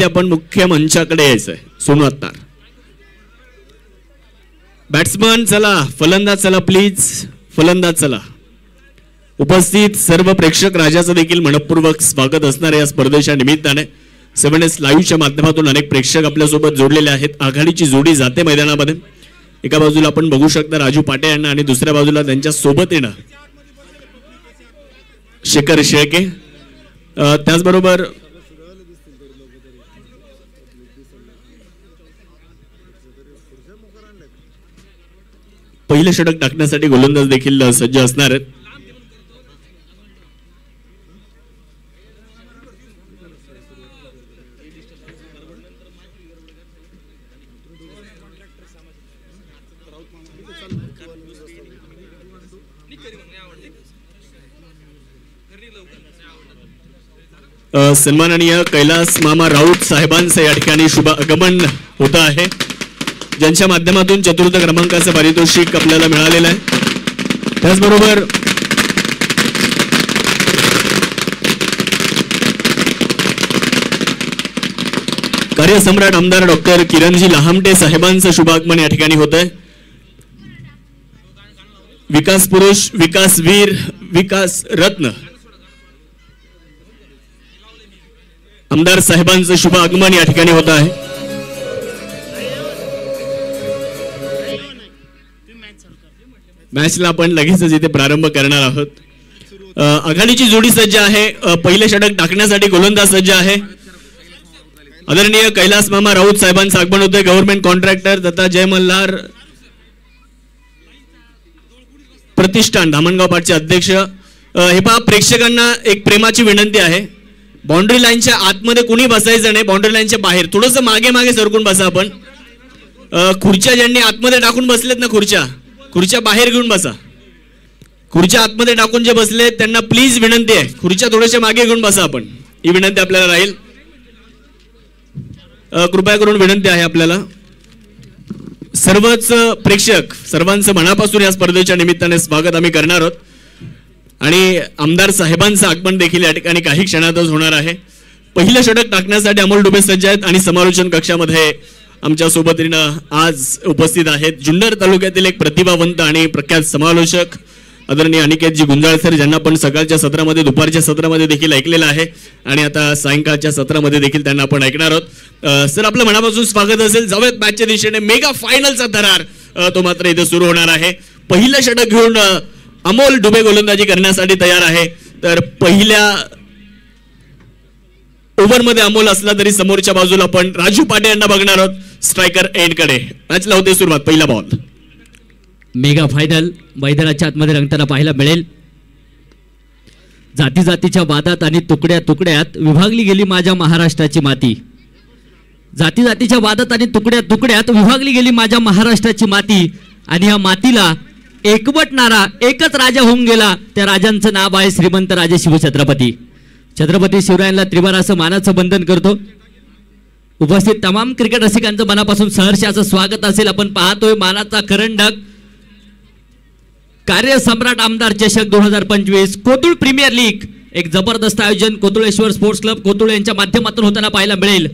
विनंती, आपण मुख्य मंचाकडे यायचंय. सोनू अत्तार बॅट्समन चला, फलंदाज चला प्लीज, फलंदाज चला. उपस्थित सर्व प्रेक्षक राजाचं देखील मनपूर्वक स्वागत असणार आहे या स्पर्धेच्या निमित्ताने. 7S लाईव्हच्या माध्यमातून अनेक प्रेक्षक आपल्यासोबत जोडलेले आहेत. आघाडीची जोडी जाते मैदानामध्ये. एका बाजूला आपण बघू शकता राजू पाटे यांना आणि दुसऱ्या बाजूला त्यांच्या सोबत येणं शेखर शेळके. त्याचबरोबर पहिले षटक टाकण्यासाठी गोलंदाज देखील सज्ज असणार आहेत. सन्माननीय कैलास मामा राऊत साहेबांचं या ठिकाणी शुभ आगमन होत आहे, ज्यांच्या माध्यमातून चतुर्थ क्रमांकाचं पारितोषिक आपल्याला मिळालेलं आहे. त्याचबरोबर कार्यसम्राट आमदार डॉक्टर किरणजी लहामटे साहेबांचं शुभ आगमन या ठिकाणी होत आहे. विकास पुरुष, विकास वीर, विकास रत्न आमदार साहेबांचं शुभ आगमन या ठिकाणी होत आहे. मॅचला आपण लगेचच इथे प्रारंभ करणार आहोत. आघाडीची जोडी सज्ज आहे. पहिले षटक टाकण्यासाठी गोलंदाज सज्ज आहे. आदरणीय कैलास मामा राऊत साहेबांचं आगमन होतंय. गव्हर्नमेंट कॉन्ट्रॅक्टर तथा जय मल्हार प्रतिष्ठान धामणगाव पाटचे अध्यक्ष. हे पहा, प्रेक्षकांना एक प्रेमाची विनंती आहे, बाउंड्री लाईनच्या आतमध्ये कुणी बसायचं नाही, बाउंड्री लाईनच्या बाहेर थोडंसं मागे मागे सरकून बसा. आपण खुर्च्या ज्यांनी आतमध्ये टाकून बसलेत ना, खुर्च्या बाहेर घेऊन बसा. खुर्च्या आतमध्ये टाकून जे बसले त्यांना प्लीज विनंती आहे, खुर्च्या थोड्याशा मागे घेऊन बसा. आपण ही विनंती आपल्याला राहील. कृपया करून विनंती आहे आपल्याला. सर्वच प्रेक्षक सर्वांचं मनापासून या स्पर्धेच्या निमित्ताने स्वागत आम्ही करणार आहोत आणि आमदार साहेबांचं आगमन देखील या ठिकाणी काही क्षणातच होणार आहे. पहिलं षटक टाकण्यासाठी अमोल डुबे सज्ज आहेत आणि समालोचन कक्षामध्ये आमच्या सोबतीनं आज उपस्थित आहेत जुन्नर तालुक्यातील एक प्रतिभावंत आणि प्रख्यात समालोचक आदरणीय अनिकेतजी गुंजाळसर, ज्यांना आपण सकाळच्या सत्रामध्ये, दुपारच्या सत्रामध्ये देखील ऐकलेलं आहे आणि आता सायंकाळच्या सत्रामध्ये देखील त्यांना आपण ऐकणार आहोत. सर, आपलं मनापासून स्वागत असेल. जाऊयात मॅचच्या दिशेने. मेगा फायनलचा थरार तो मात्र इथे सुरू होणार आहे. पहिलं षटक घेऊन अमोल डुबे गोलंदाजी करण्यासाठी तयार आहे. तर पहिल्या ओव्हरमध्ये अमोल असला तरी समोरच्या बाजूला आपण राजू पाटे यांना बघणार आहोत स्ट्रायकर एंडकडे. मॅचला होते सुरुवात. पहिला बॉल. मेगा फायनल मैदानाच्या आतमध्ये रंगताना पाहायला मिळेल. जाती जातीच्या वादात आणि तुकड्या तुकड्यात विभागली गेली माझ्या महाराष्ट्राची माती. जाती जातीच्या वादात आणि तुकड्या तुकड्यात विभागली गेली माझ्या महाराष्ट्राची माती आणि या मातीला एकवटणारा एकच राजा होऊन गेला. त्या राजांचं नाव आहे श्रीमंत राजे शिवछत्रपती. छत्रपती शिवरायांना त्रिवाराचं मानाचं बंधन करतो. उपस्थित तमाम क्रिकेट रसिकांचं मनापासून सहर्षाचं स्वागत असेल. आपण पाहतोय मानाचा करंडक कार्यसम्राट आमदार चषक 2025 कोतुळ प्रीमियर लीग. एक जबरदस्त आयोजन कोतुळेश्वर स्पोर्ट्स क्लब कोतुळ यांच्या माध्यमातून होताना पाहायला मिळेल.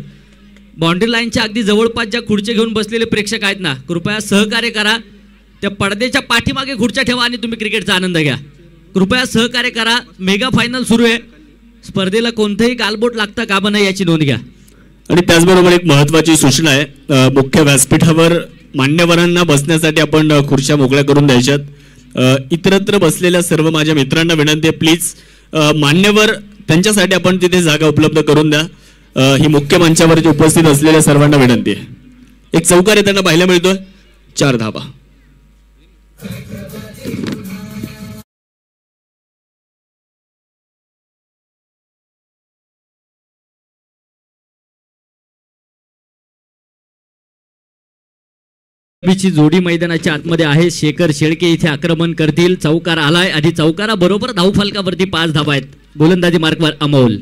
बाउंड्री लाईनच्या अगदी जवळपास ज्या खुर्च्या घेऊन बसलेले प्रेक्षक आहेत ना, कृपया सहकार्य करा. त्या पडद्याच्या पाठीमागे खुर्च्या ठेवा आणि तुम्ही क्रिकेटचा आनंद घ्या. कृपया सहकार्य करा. मेगा फायनल सुरू आहे. स्पर्धेला कोणतेही गालबोट लागता कामा नये याची नोंद घ्या. आणि त्याचबरोबर एक महत्त्वाची सूचना आहे, मुख्य व्यासपीठावर मान्यवरांना बसण्यासाठी आपण खुर्च्या मोकळ्या करून द्यायच्यात. इतरत्र बसलेल्या सर्व माझ्या मित्रांना विनंती आहे, प्लीज मान्यवर त्यांच्यासाठी आपण तिथे जागा उपलब्ध करून द्या. ही मुख्य मंचावर उपस्थित असलेल्या सर्वांना विनंती आहे. एक चौकार त्यांना पाहायला मिळतोय. 4 धावा. ची जोडी मैदानाच्या आतमध्ये आहे. शेखर शेळके इथे आक्रमण करतील. चौकार आलाय आणि चौकारा बरोबर धावफलकावरती 5 धावा आहेत. गोलंदाजी मार्कवर अमोल.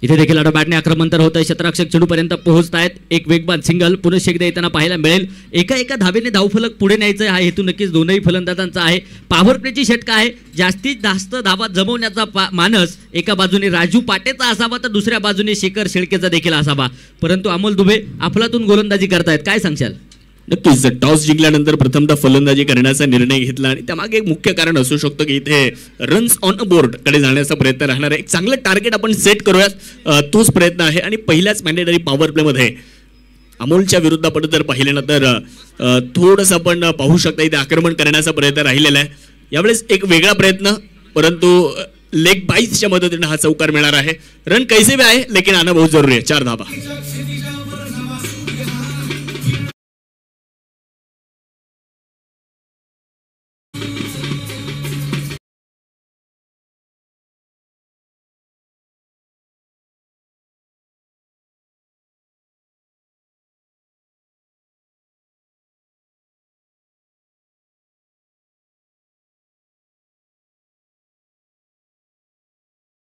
इथे देखील आडो बॅटने आक्रमण तर होत आहे. क्षेत्ररक्षक चेंडूपर्यंत पोहोचतायत. एक वेगवान सिंगल पुन्हा एकदा येताना पाहायला मिळेल. एका धावेने धावफलक पुढे न्यायचं हा हेतू नक्कीच दोनही फलंदाजांचा आहे. पॉवर प्लेची षटका आहे. जास्तीत जास्त धावा जमवण्याचा मानस एका बाजूने राजू पाटेचा असावा तर दुसऱ्या बाजूने शेखर शेळकेचा देखील असावा. परंतु अमोल दुबे अफलातून गोलंदाजी करतायत, काय सांगशाल? नक्कीच टॉस जिंकल्यानंतर प्रथमतः फलंदाजी करण्याचा निर्णय घेतला आणि त्यामागे एक मुख्य कारण असू शकतं की इथे रन्स ऑन अ बोर्ड कडे जाण्याचा प्रयत्न राहणार आहे. एक चांगलं टार्गेट आपण सेट करूयात, तोच प्रयत्न आहे. आणि पहिल्याच मॅन्डेटरी पॉवर प्ले मध्ये अमोलच्या विरुद्ध आपण जर पाहिले ना तर थोडंसं आपण पाहू शकता इथे आक्रमण करण्याचा प्रयत्न राहिलेला आहे. यावेळेस एक वेगळा प्रयत्न, परंतु लेग बाईसच्या मदतीने हा चौकार मिळणार आहे. रन कैसे भी आहे लेकिन आना बहुत जरुरी आहे. 4 धावा.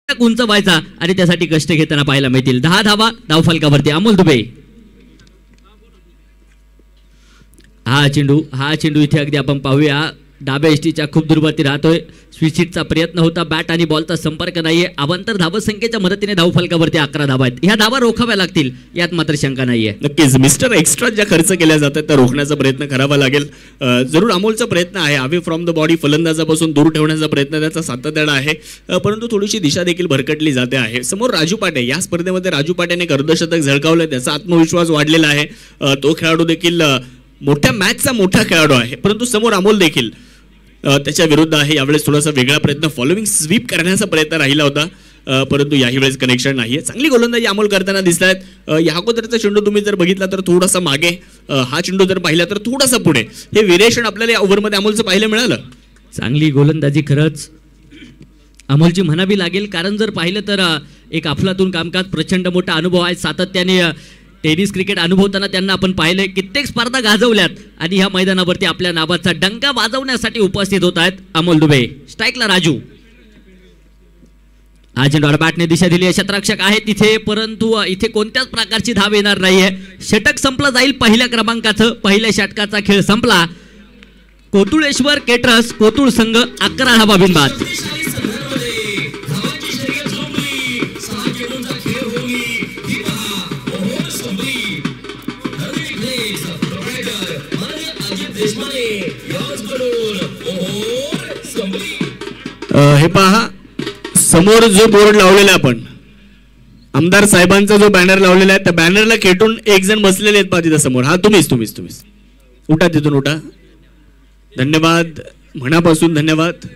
उंच व्हायचा आणि त्यासाठी कष्ट घेताना पाहायला मिळतील. 10 धावा धावफलकावरती अमोल दुबे. हा चेंडू इथे अगदी आपण पाहूया डाव्या एसटीच्या खूप दूरवरती राहतोय. स्विचिटचा प्रयत्न होता, बॅट आणि बॉलचा संपर्क नाहीये. अवांतर धावसंख्येच्या मदतीने धावफलकावरती 11 धावा आहेत. ह्या धावा रोखाव्या लागतील यात मात्र शंका नाहीये. नक्कीच मिस्टर एक्स्ट्रा ज्या खर्च केल्या जातात त्या रोखण्याचा प्रयत्न करावा लागेल. जरूर अमोलचा प्रयत्न आहे अवे फ्रॉम द बॉडी फलंदाजापासून दूर ठेवण्याचा प्रयत्न त्याचा सातत्याने आहे, परंतु थोडीशी दिशा देखील भरकटली जाते आहे. समोर राजू पाटे, या स्पर्धेमध्ये राजू पाटेने अर्धशतक झळकावलं, त्याचा आत्मविश्वास वाढलेला आहे. तो खेळाडू देखील मोठ्या मॅचचा मोठा खेळाडू आहे, परंतु समोर अमोल देखील त्याच्या विरुद्ध आहे. यावेळेस थोडासा वेगळा प्रयत्न फॉलोविंग स्वीप करण्याचा प्रयत्न राहिला होता, परंतु याही वेळेस कनेक्शन नाहीये. चांगली गोलंदाजी अमोल करताना दिसत आहेत. या अगोदरचा चेंडू तुम्ही जर बघितला तर थोडासा मागे, हा चेंडू जर पाहिला तर थोडासा पुढे. हे व्हेरिएशन आपल्याला या ओव्हरमध्ये अमोलचं पाहायला मिळालं. चांगली गोलंदाजी खरंच अमोलची म्हणावी लागेल, कारण जर पाहिलं तर एक अफलातून कामकाज, प्रचंड मोठा अनुभव आहे. सातत्याने टेनिस क्रिकेट अनुभवताना त्यांना आपण पाहिलंय, कित्येक स्पर्धा गाजवल्यात आणि ह्या मैदानावरती आपल्या नावाचा डंका वाजवण्यासाठी उपस्थित होत आहेत अमोल दुबे. स्ट्राईकला राजू. हा चेंडू बॅटने दिशा दिली आहे. क्षेत्ररक्षक आहे तिथे, परंतु इथे कोणत्याच प्रकारची धाव येणार नाहीये. षटक संपलं जाईल पहिल्या क्रमांकाचं. पहिल्या षटकाचा खेळ संपला. कोतुळेश्वर केटरर्स कोतुळ संघ 11 धावा बिनबाद. हे पहा समोर जो बोर्ड लावलेला आहे, आपण आमदार साहेबांचा जो बॅनर लावलेला आहे त्या बॅनरला खेटून एक जण बसलेले आहेत पहा तिथं समोर. हा तुम्हीच उठा तिथून, उठा. धन्यवाद, मनापासून धन्यवाद.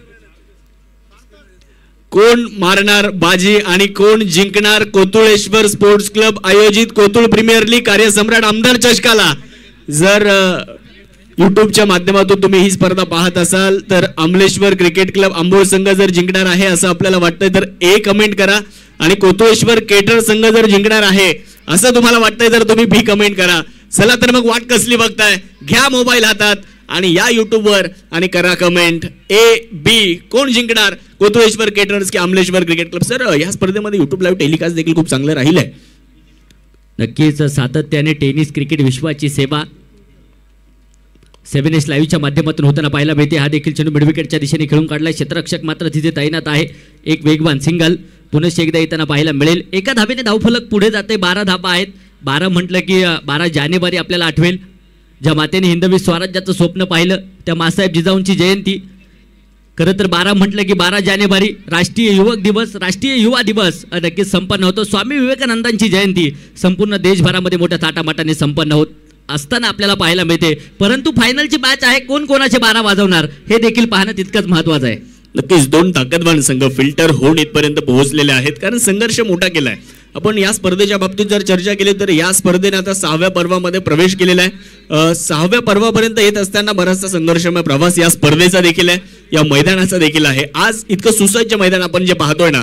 कोण मारणार बाजी आणि कोण जिंकणार कोतुळेश्वर स्पोर्ट्स क्लब आयोजित कोतुळ प्रीमियर लीग कार्यसम्राट आमदार चषकाला? जर युट्यूबच्या माध्यमातून तुम्ही ही स्पर्धा पाहत असाल तर अमलेश्वर क्रिकेट क्लब आंबोळ संघ जर जिंकणार आहे असं आपल्याला वाटतंय तर ए कमेंट करा, आणि कोतुळेश्वर केटर संघ जर जिंकणार आहे असं तुम्हाला वाटतंय तर तुम्ही बी कमेंट करा. चला तर मग वाट कसली बघताय, घ्या मोबाईल हातात आणि या युट्यूबवर आणि करा कमेंट ए बी. कोण जिंकणार, कोतुळेश्वर केटर्स की अमलेश्वर क्रिकेट क्लब? सर या स्पर्धेमध्ये युट्यूब लाईव्ह टेलिकास्ट देखील खूप चांगलं राहिलंय. नक्कीच सातत्याने टेनिस क्रिकेट विश्वाची सेवा 7S लाईव्हच्या माध्यमातून होताना पाहायला मिळते. हा देखील चेंडू मिडविकेटच्या दिशेने खेळून काढलाय. क्षेत्ररक्षक मात्र तिथे तैनात आहे. एक वेगवान सिंगल पुन्हा एकदा येताना पाहायला मिळेल. एका धावेने धावफलक पुढे जाते. 12 धावा आहेत. 12 म्हटलं की 12 जानेवारी आपल्याला आठवेल, ज्या मातेने हिंदवी स्वराज्याचं स्वप्न पाहिलं, त्या मासाहेब जिजाऊंची जयंती. खरं तर 12 म्हटलं की 12 जानेवारी राष्ट्रीय युवक दिवस, राष्ट्रीय युवा दिवस नक्कीच संपन्न होतो. स्वामी विवेकानंदांची जयंती संपूर्ण देशभरामध्ये मोठ्या थाटामाटाने संपन्न होत असताना आपल्याला पाहायला मिळते. परंतु फायनलची मॅच आहे, कोण कोणाचे 12 वाजवणार हे देखील पाहणं तितकंच महत्वाचं आहे. नक्कीच 2 ताकदवान संघ फिल्टर होऊन इथपर्यंत पोहोचलेले आहेत, कारण संघर्ष मोठा केलाय. आपण या स्पर्धेच्या बाबतीत जर चर्चा केली तर या स्पर्धेने आता 6व्या पर्वामध्ये प्रवेश केलेला आहे. 6व्या पर्वापर्यंत येत असताना बराचसा संघर्षमय प्रवास या स्पर्धेचा देखील आहे, या मैदानाचा देखील आहे. आज इतकं सुसज्ज मैदान आपण जे पाहतोय ना,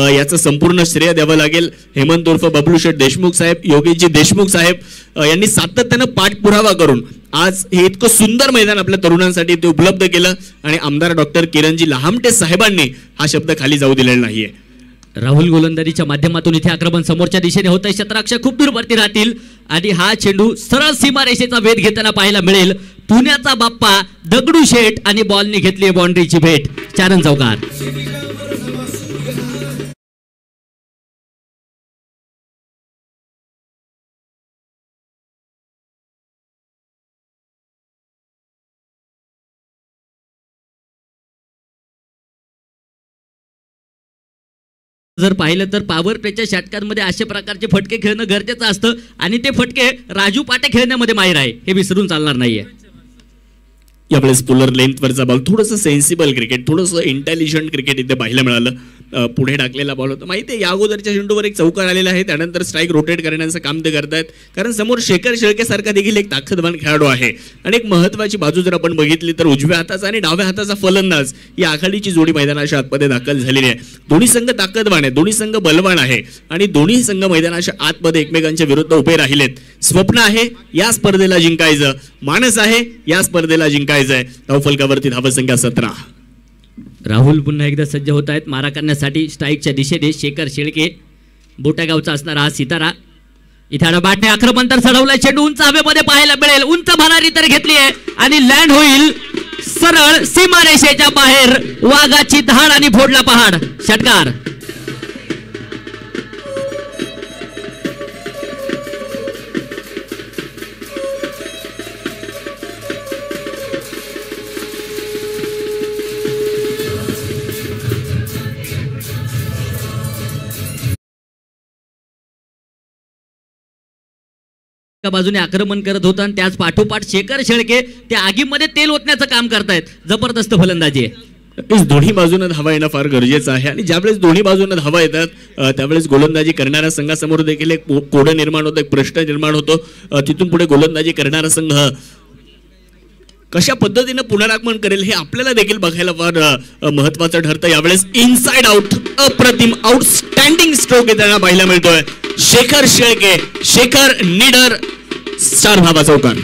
याचं संपूर्ण श्रेय द्यावं लागेल हेमंत उर्फ बबलू शेठ देशमुख साहेब, योगेशजी देशमुख साहेब यांनी सातत्यानं पाठपुरावा करून आज हे इतकं सुंदर मैदान आपल्या तरुणांसाठी ते उपलब्ध केलं, आणि आमदार डॉक्टर किरणजी लहामटे साहेबांनी हा शब्द खाली जाऊ दिलेला नाहीये. राहुल गोलंदाजीच्या माध्यमातून इथे आक्रमण समोरच्या दिशेने होत आहे. क्षेत्ररक्षक खूप दूरवरती राहतील आणि हा चेंडू सरळ सीमारेषेचा वेध घेताना पाहायला मिळेल. पुण्याचा बाप्पा दगडू शेठ आणि बॉलने घेतली बाउंड्रीची भेट. 4 रन चौकार. जर पाहिलं तर पॉवर प्लेच्या षटकांमध्ये अशा प्रकारचे फटके खेळणं गरजेचं असतं आणि ते फटके राजू पाटे खेळण्यामध्ये माहीर आहे, हे विसरून चालणार नाहीये. यावेळेस पुलर लेंथवरचा बॉल, थोडंसं सेन्सिबल क्रिकेट, थोडंसं इंटेलिजंट क्रिकेट इथे पाहायला मिळालं. पुढे टाकलेला बॉल होता. माहिती आहे या अगोदरच्या चेंडूवर एक चौकार आलेला आहे, त्यानंतर स्ट्राईक रोटेट करण्याचं काम ते करतायत. कारण समोर शेखर शेळकेसारखा देखील एक ताकदवान खेळाडू आहे. आणि एक महत्त्वाची बाजू जर आपण बघितली तर उजव्या हाताचा आणि डाव्या हाताचा फलंदाज या आघाडीची जोडी मैदानाच्या आतमध्ये दाखल झालेली आहे. दोन्ही संघ ताकदवान आहे, दोन्ही संघ बलवान आहे आणि दोन्ही संघ मैदानाच्या आतमध्ये एकमेकांच्या विरुद्ध उभे राहिलेत. स्वप्न आहे या स्पर्धेला जिंकायचं, मानस आहे या स्पर्धेला जिंकायचं आहे. धावफलकावरती धावसंख्या 17. राहुल पुन्हा एकदा सज्ज होत आहेत मारा करण्यासाठी स्ट्राईकच्या दिशेने. शेखर शेळके बोटागावचा असणारा हा सितारा इथे बॅटने आक्रमण तर चढवलंय. चेंडू उंच हवेमध्ये पाहायला मिळेल. उंच भरारी तर घेतली आहे आणि लँड होईल सरळ सीमारेषेच्या बाहेर. वाघाची धाड आणि फोडला पहाड. षटकार. एका बाजूने आक्रमण करत होता आणि त्याच पाठोपाठ शेखर शेळके त्या आगीमध्ये तेल ओतण्याचं काम करतायत. जबरदस्त फलंदाजी आहे. दोन्ही बाजूने धावा येणं फार गरजेचं आहे आणि ज्यावेळेस दोन्ही बाजूने धावा येतात त्यावेळेस गोलंदाजी करणाऱ्या संघासमोर देखील एक कोडं निर्माण होतं, एक प्रश्न निर्माण होतो. तिथून पुढे गोलंदाजी करणारा संघ कशा पद्धतीने पुनरागमन करेल हे आपल्याला देखील बघायला फार महत्वाचं ठरतं. यावेळेस इनसाइड आउट अप्रतिम आउटस्टँडिंग स्ट्रोक येताना पाहायला मिळतोय. शेखर शेळके, शेखर निडर, 4 धावा चौकार.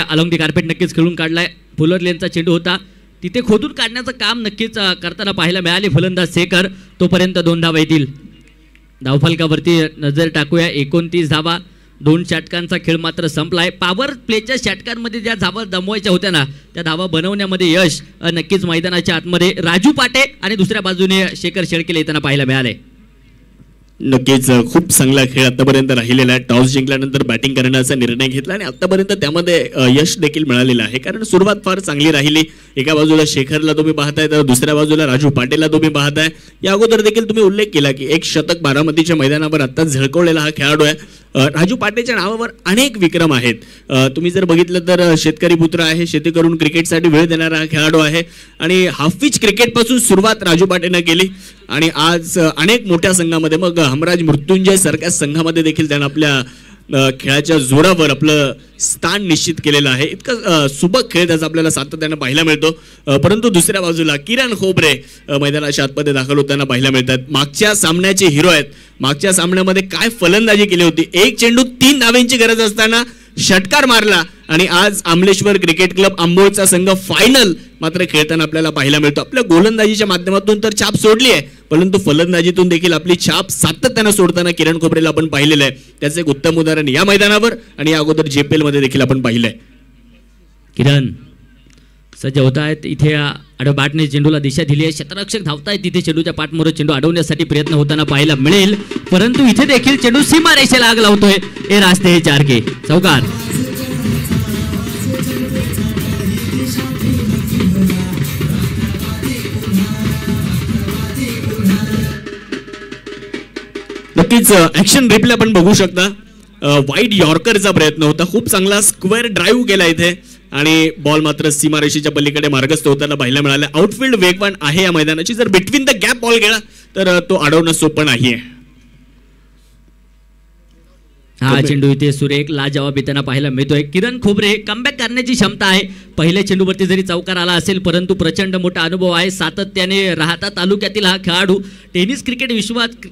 अलॉंग दी कार्पेट नक्कीच खेळून काढलाय. फुलर लेनचा चेंडू होता, तिथे खोदून काढण्याचं काम नक्कीच करताना पाहायला मिळाले फलंदाज शेखर. तोपर्यंत 2 धावा येतील. धावफलकावरती नजर टाकूया. 29 धावा. 2 षटकांचा खेळ मात्र संपलाय. पॉवर प्लेच्या षटकांमध्ये ज्या धावा जमवायच्या होत्या ना त्या धावा बनवण्यामध्ये यश नक्कीच मैदानाच्या आतमध्ये राजू पाटे आणि दुसऱ्या बाजूने शेखर शेळकेला येताना पाहायला मिळाले. नक्कीच खूप चांगला खेळ आतापर्यंत राहिलेला आहे. टॉस जिंकल्यानंतर बॅटिंग करण्याचा निर्णय घेतला आणि आतापर्यंत त्यामध्ये यश देखील मिळालेलं आहे. कारण सुरुवात फार चांगली राहिली. एका बाजूला शेखरला तुम्ही पाहताय तर दुसऱ्या बाजूला राजू पाटेला तुम्ही पाहताय. या अगोदर देखील तुम्ही उल्लेख केला की एक शतक बारामतीच्या मैदानावर आत्ताच झळकवलेला हा खेळाडू आहे. राजू पाटेच्या नावावर अनेक विक्रम आहेत. तुम्ही जर बघितलं तर शेतकरी पुत्र आहे, शेती करून क्रिकेटसाठी वेळ देणारा हा खेळाडू आहे आणि हाफिज क्रिकेटपासून सुरुवात राजू पाटेनं केली आणि आज अनेक मोठ्या संघामध्ये मग हमराज मृत्युंजय सारख्या संघामध्ये देखील त्यानं आपल्या खेळाच्या जोरावर आपलं स्थान निश्चित केलेलं आहे. इतकं सुबक खेळ त्याचा आपल्याला सातत्यानं पाहायला मिळतो. परंतु दुसऱ्या बाजूला किरण खोबरे मैदानाच्या आतमध्ये दाखल होताना पाहायला मिळतात. मागच्या सामन्याचे हिरो आहेत. मागच्या सामन्यामध्ये काय फलंदाजी केली होती. एक चेंडू 3 धावांची गरज असताना षटकार मारला आणि आज आमलेश्वर क्रिकेट क्लब आंबोळचा संघ फायनल मात्र खेळताना आपल्याला पाहायला मिळतो. आपल्या गोलंदाजीच्या माध्यमातून तर छाप सोडली आहे परंतु फलंदाजीतून देखील आपली छाप सातत्यानं सोडताना किरण खोबरेला आपण पाहिलेलं आहे. त्याचं एक उत्तम उदाहरण या मैदानावर आणि या अगोदर JPL मध्ये देखील आपण पाहिलंय. किरण सज्ज होत आहेत. इथे बॅटने चेंडूला दिशा दिली आहे. क्षेत्ररक्षक धावतायत. तिथे चेंडूच्या पाठमोर चेंडू अडवण्यासाठी प्रयत्न होताना पाहायला मिळेल परंतु इथे देखील चेंडू सीमारेषेला आग लावतोय. हे रास्ते हे 4 के चौकार. नक्कीच ऍक्शन रिप्ले आपण बघू शकता. वाईड यॉर्करचा प्रयत्न होता. खूप चांगला स्क्वेअर ड्राईव्ह केला इथे आणि बॉल मात्र सीमारेषेच्या पलीकडे मार्गस्थ होताना पाहायला मिळाला. आउटफील्ड वेगवान आहे या मैदानाची. जर बिटवीन द गॅप बॉल गेला तर तो अडवणं सोपं नाहीये. हा चेंडू इथे सुरेख लाजवाब येताना पाहायला मिळतोय. किरण खोबरे कमबॅक करण्याची क्षमता आहे. पहिल्या चेंडूवरती जरी चौकार आला असेल परंतु प्रचंड मोठा अनुभव आहे. सातत्याने राहता तालुक्यातील हा खेळाडू टेनिस क्रिकेट विश्वात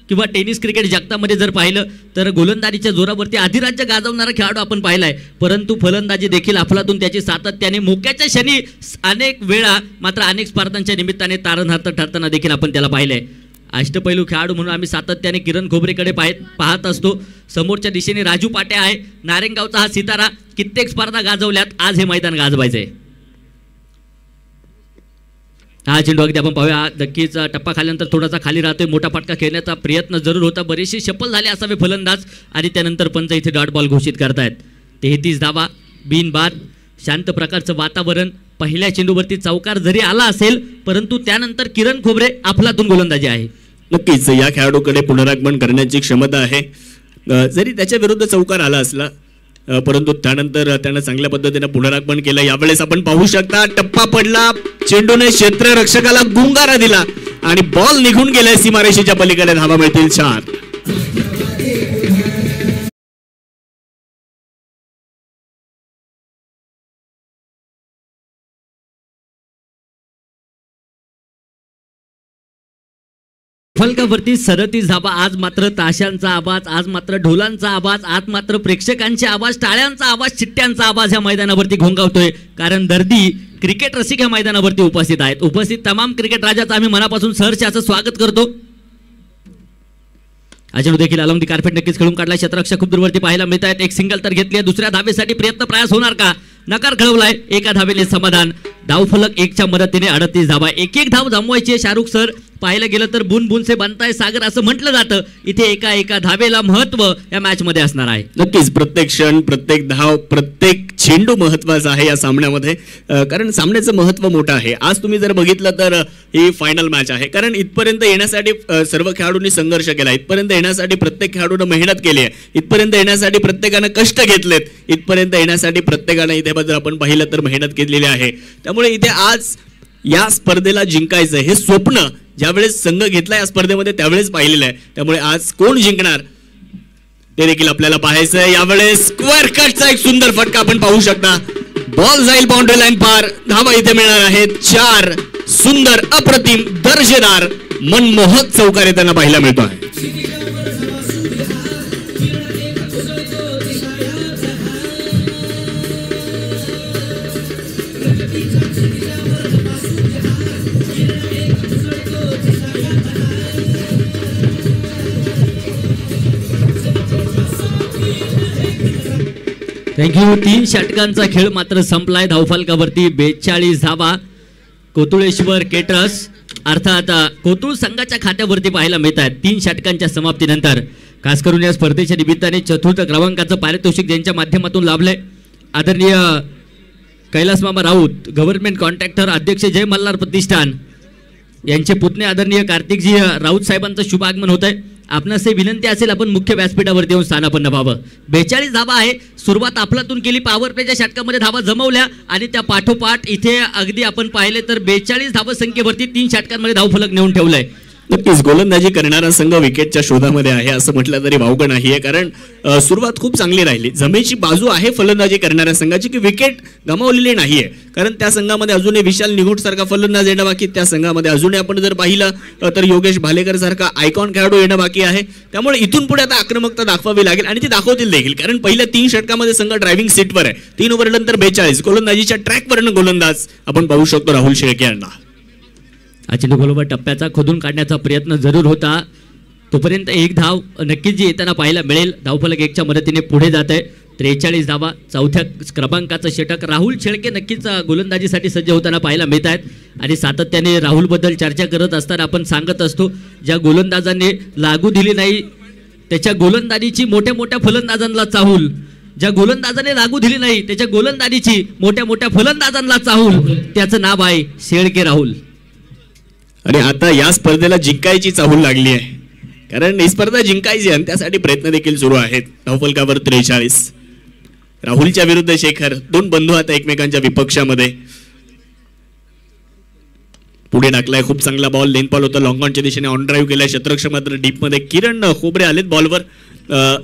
किंवा टेनिस क्रिकेट जगतामध्ये जर पाहिलं तर गोलंदाजीच्या जोरावरती अधिराज्य गाजवणारा खेळाडू आपण पाहिलाय. परंतु फलंदाजी देखील अफलातून त्याची सातत्याने मोक्याच्या क्षणी अनेक वेळा मात्र अनेक स्पर्धांच्या निमित्ताने तारणहार ठरताना देखील आपण त्याला पाहिलंय. अष्टपैलू खेळाडू म्हणून आम्ही सातत्याने किरण खोबरेकडे पाहत असतो. समोरच्या दिशेने राजू पाटे आहे. नारेंगावचा हा सितारा कित्येक स्पर्धा गाजवल्यात. आज हे मैदान गाजवायचंय. हा चेंडू अगदी आपण पाहूया. नक्कीच टप्पा खाल्यानंतर थोडासा खाली राहतोय. मोठा फटका खेळण्याचा प्रयत्न जरूर होता. बरेचसे सफल झाले असावे फलंदाज आणि त्यानंतर पंच इथे डॉट बॉल घोषित करतायत. 33 धावा बिनबाद. शांत प्रकारचं वातावरण. पहिल्या चेंडूवरती चौकार जरी आला असेल परंतु त्यानंतर किरण खोबरे अफलातून गोलंदाजी आहे. नक्कीच या खेळाडूकडे पुनरागमन करण्याची क्षमता आहे. जरी त्याच्या विरुद्ध चौकार आला असला परंतु त्यानंतर त्यानं चांगल्या पद्धतीने पुनरागमन केलं. यावेळेस आपण पाहू शकता टप्पा पडला. चेंडूने क्षेत्ररक्षकाला गुंगारा दिला आणि बॉल निघून गेलाय सीमारेषेच्या पलीकडे. धावा मिळतील 4. फलकावरती 37 धावा. आज मात्र ताशांचा आवाज, आज मात्र ढोलांचा आवाज, आज मात्र प्रेक्षकांचे आवाज, टाळ्यांचा आवाज, चिट्ट्यांचा आवाज या मैदानावरती घोंगावतोय. कारण दर्दी क्रिकेट रसिक या मैदानावरती उपस्थित आहेत. उपस्थित तमाम क्रिकेट राजाचं आम्ही मनापासून सहर्ष असं स्वागत करतो. अजून देखील अलॉंग दी कार्पेट नक्कीच खेळून काढला. क्षेत्ररक्षक खूप दूरवरती पाहायला मिळत आहेत. एक सिंगल तर घेतली आहे. दुसऱ्या धावेसाठी प्रयत्न प्रयास होणार का? नकार कळवलाय. एका धावेने समाधान. धावफलक 1च्या मदतीने 38 धावा. एक धाव जमवायची. शाहरुख सर पाहायला गेलं तर बुन बुन से बनताय सागर असं म्हटलं जातं. इथे एका धावेला महत्व या मॅच मध्ये असणार आहे. नक्कीच प्रत्येक क्षण, प्रत्येक धाव, प्रत्येक चेंडू महत्वाचा आहे या सामन्यामध्ये. कारण सामन्याचं महत्व मोठं आहे. आज तुम्ही जर बघितलं तर ही फायनल मॅच आहे. कारण इथपर्यंत येण्यासाठी सर्व खेळाडूंनी संघर्ष केला. इथपर्यंत येण्यासाठी प्रत्येक खेळाडूनं मेहनत केली आहे. इथपर्यंत येण्यासाठी प्रत्येकानं कष्ट घेतलेत. इथपर्यंत येण्यासाठी प्रत्येकानं इथे जर आपण पाहिलं तर मेहनत केलेली आहे. त्यामुळे इथे आज या स्पर्धेला जिंकायचं हे स्वप्न ज्यावेळेस संघ घेतला या स्पर्धेमध्ये त्यावेळेस पाहिलेलं आहे. त्यामुळे आज कोण जिंकणार ते देखील आपल्याला पाहायचं आहे. यावेळेस स्क्वेअर कटचा एक सुंदर फटका आपण पाहू शकता. बॉल जाईल बाउंड्री लाईन पार. धावा इथे मिळणार आहेत 4. सुंदर, अप्रतिम, दर्जेदार, मनमोहक चौकार येताना पाहायला मिळतो आहे. थँक्यू. 3 षटकांचा खेळ मात्र संपलाय. धावफलकावरती 42 धावा. कोतुळेश्वर केटरर्स अर्थात कोतुळ संघाच्या खात्यावरती पाहायला मिळत आहेत 3 षटकांच्या समाप्तीनंतर. खास करून या स्पर्धेच्या निमित्ताने 4th क्रमांकाचं पारितोषिक ज्यांच्या माध्यमातून लाभलंय आदरणीय कैलास मामा राऊत, गव्हर्नमेंट कॉन्ट्रॅक्टर, अध्यक्ष जय मल्हार प्रतिष्ठान यांचे पुतणे आदरणीय कार्तिकजी राऊत साहेबांचं शुभ आगमन होत आहे. आपणास विनंती असेल आपण मुख्य व्यासपीठावरती येऊन स्थानापन्न व्हावं. 42 धावा आहे. सुरुवात आपलातून केली. पॉवर प्लेच्या षटकामध्ये धावा जमवल्या आणि त्या पाठोपाठ इथे अगदी आपण पाहिले तर 42 धावा संख्येवरती 3 षटकांमध्ये धावफलक नेऊन ठेवलंय. नक्कीच गोलंदाजी करणारा संघ विकेटच्या शोधामध्ये आहे असं म्हटलं तरी वावगं नाहीये. कारण सुरुवात खूप चांगली राहिली. जमेची बाजू आहे फलंदाजी करणाऱ्या संघाची की विकेट गमावलेली नाहीये. कारण त्या संघामध्ये अजूनही विशाल निघोट सारखा फलंदाज येणं बाकी. त्या संघामध्ये अजूनही आपण जर पाहिलं तर योगेश भालेकर सारखा आयकॉन खेळाडू येणं बाकी आहे. त्यामुळे इथून पुढे आता आक्रमकता दाखवावी लागेल आणि ती दाखवतील देखील. कारण पहिल्या 3 षटकामध्ये संघ ड्रायव्हिंग सीटवर आहे. 3 ओव्हरनंतर 42 गोलंदाजीच्या ट्रॅकवरनं गोलंदाज आपण पाहू शकतो राहुल शेळके यांना. चेंडू गोलवर टप्प्याचा खोदून काढण्याचा प्रयत्न जरूर होता. तोपर्यंत 1 धाव नक्कीच जी येताना पाहायला मिळेल. धावफलक 1च्या मदतीने पुढे जात आहे. 43 धावा. 4थ्या क्रमांकाचं षटक राहुल शेळके नक्कीच गोलंदाजीसाठी सज्ज होताना पाहायला मिळत आहेत. आणि सातत्याने राहुलबद्दल चर्चा करत असताना आपण सांगत असतो ज्या गोलंदाजाने लागू दिली नाही त्याच्या गोलंदाजीची मोठ्या मोठ्या फलंदाजांना चाहूल. ज्या गोलंदाजाने लागू दिली नाही त्याच्या गोलंदाजीची मोठ्या मोठ्या फलंदाजांना चाहूल. त्याचं नाव आहे शेळके राहुल. आणि आता या स्पर्धेला जिंकायची चाहूल लागली आहे. कारण ही स्पर्धा जिंकायची आणि त्यासाठी प्रयत्न देखील सुरू आहेत. धावफलकावर 43. राहुलच्या विरुद्ध शेखर. 2 बंधू आता एकमेकांच्या विपक्षामध्ये. पुढे टाकलाय. खूप चांगला बॉल. लेन बॉल होता. लॉंग ऑनच्या दिशेने ऑन ड्राईव्ह केलाय. क्षेत्ररक्षक मात्र डीप मध्ये. किरण खोबरे आलेत बॉलवर.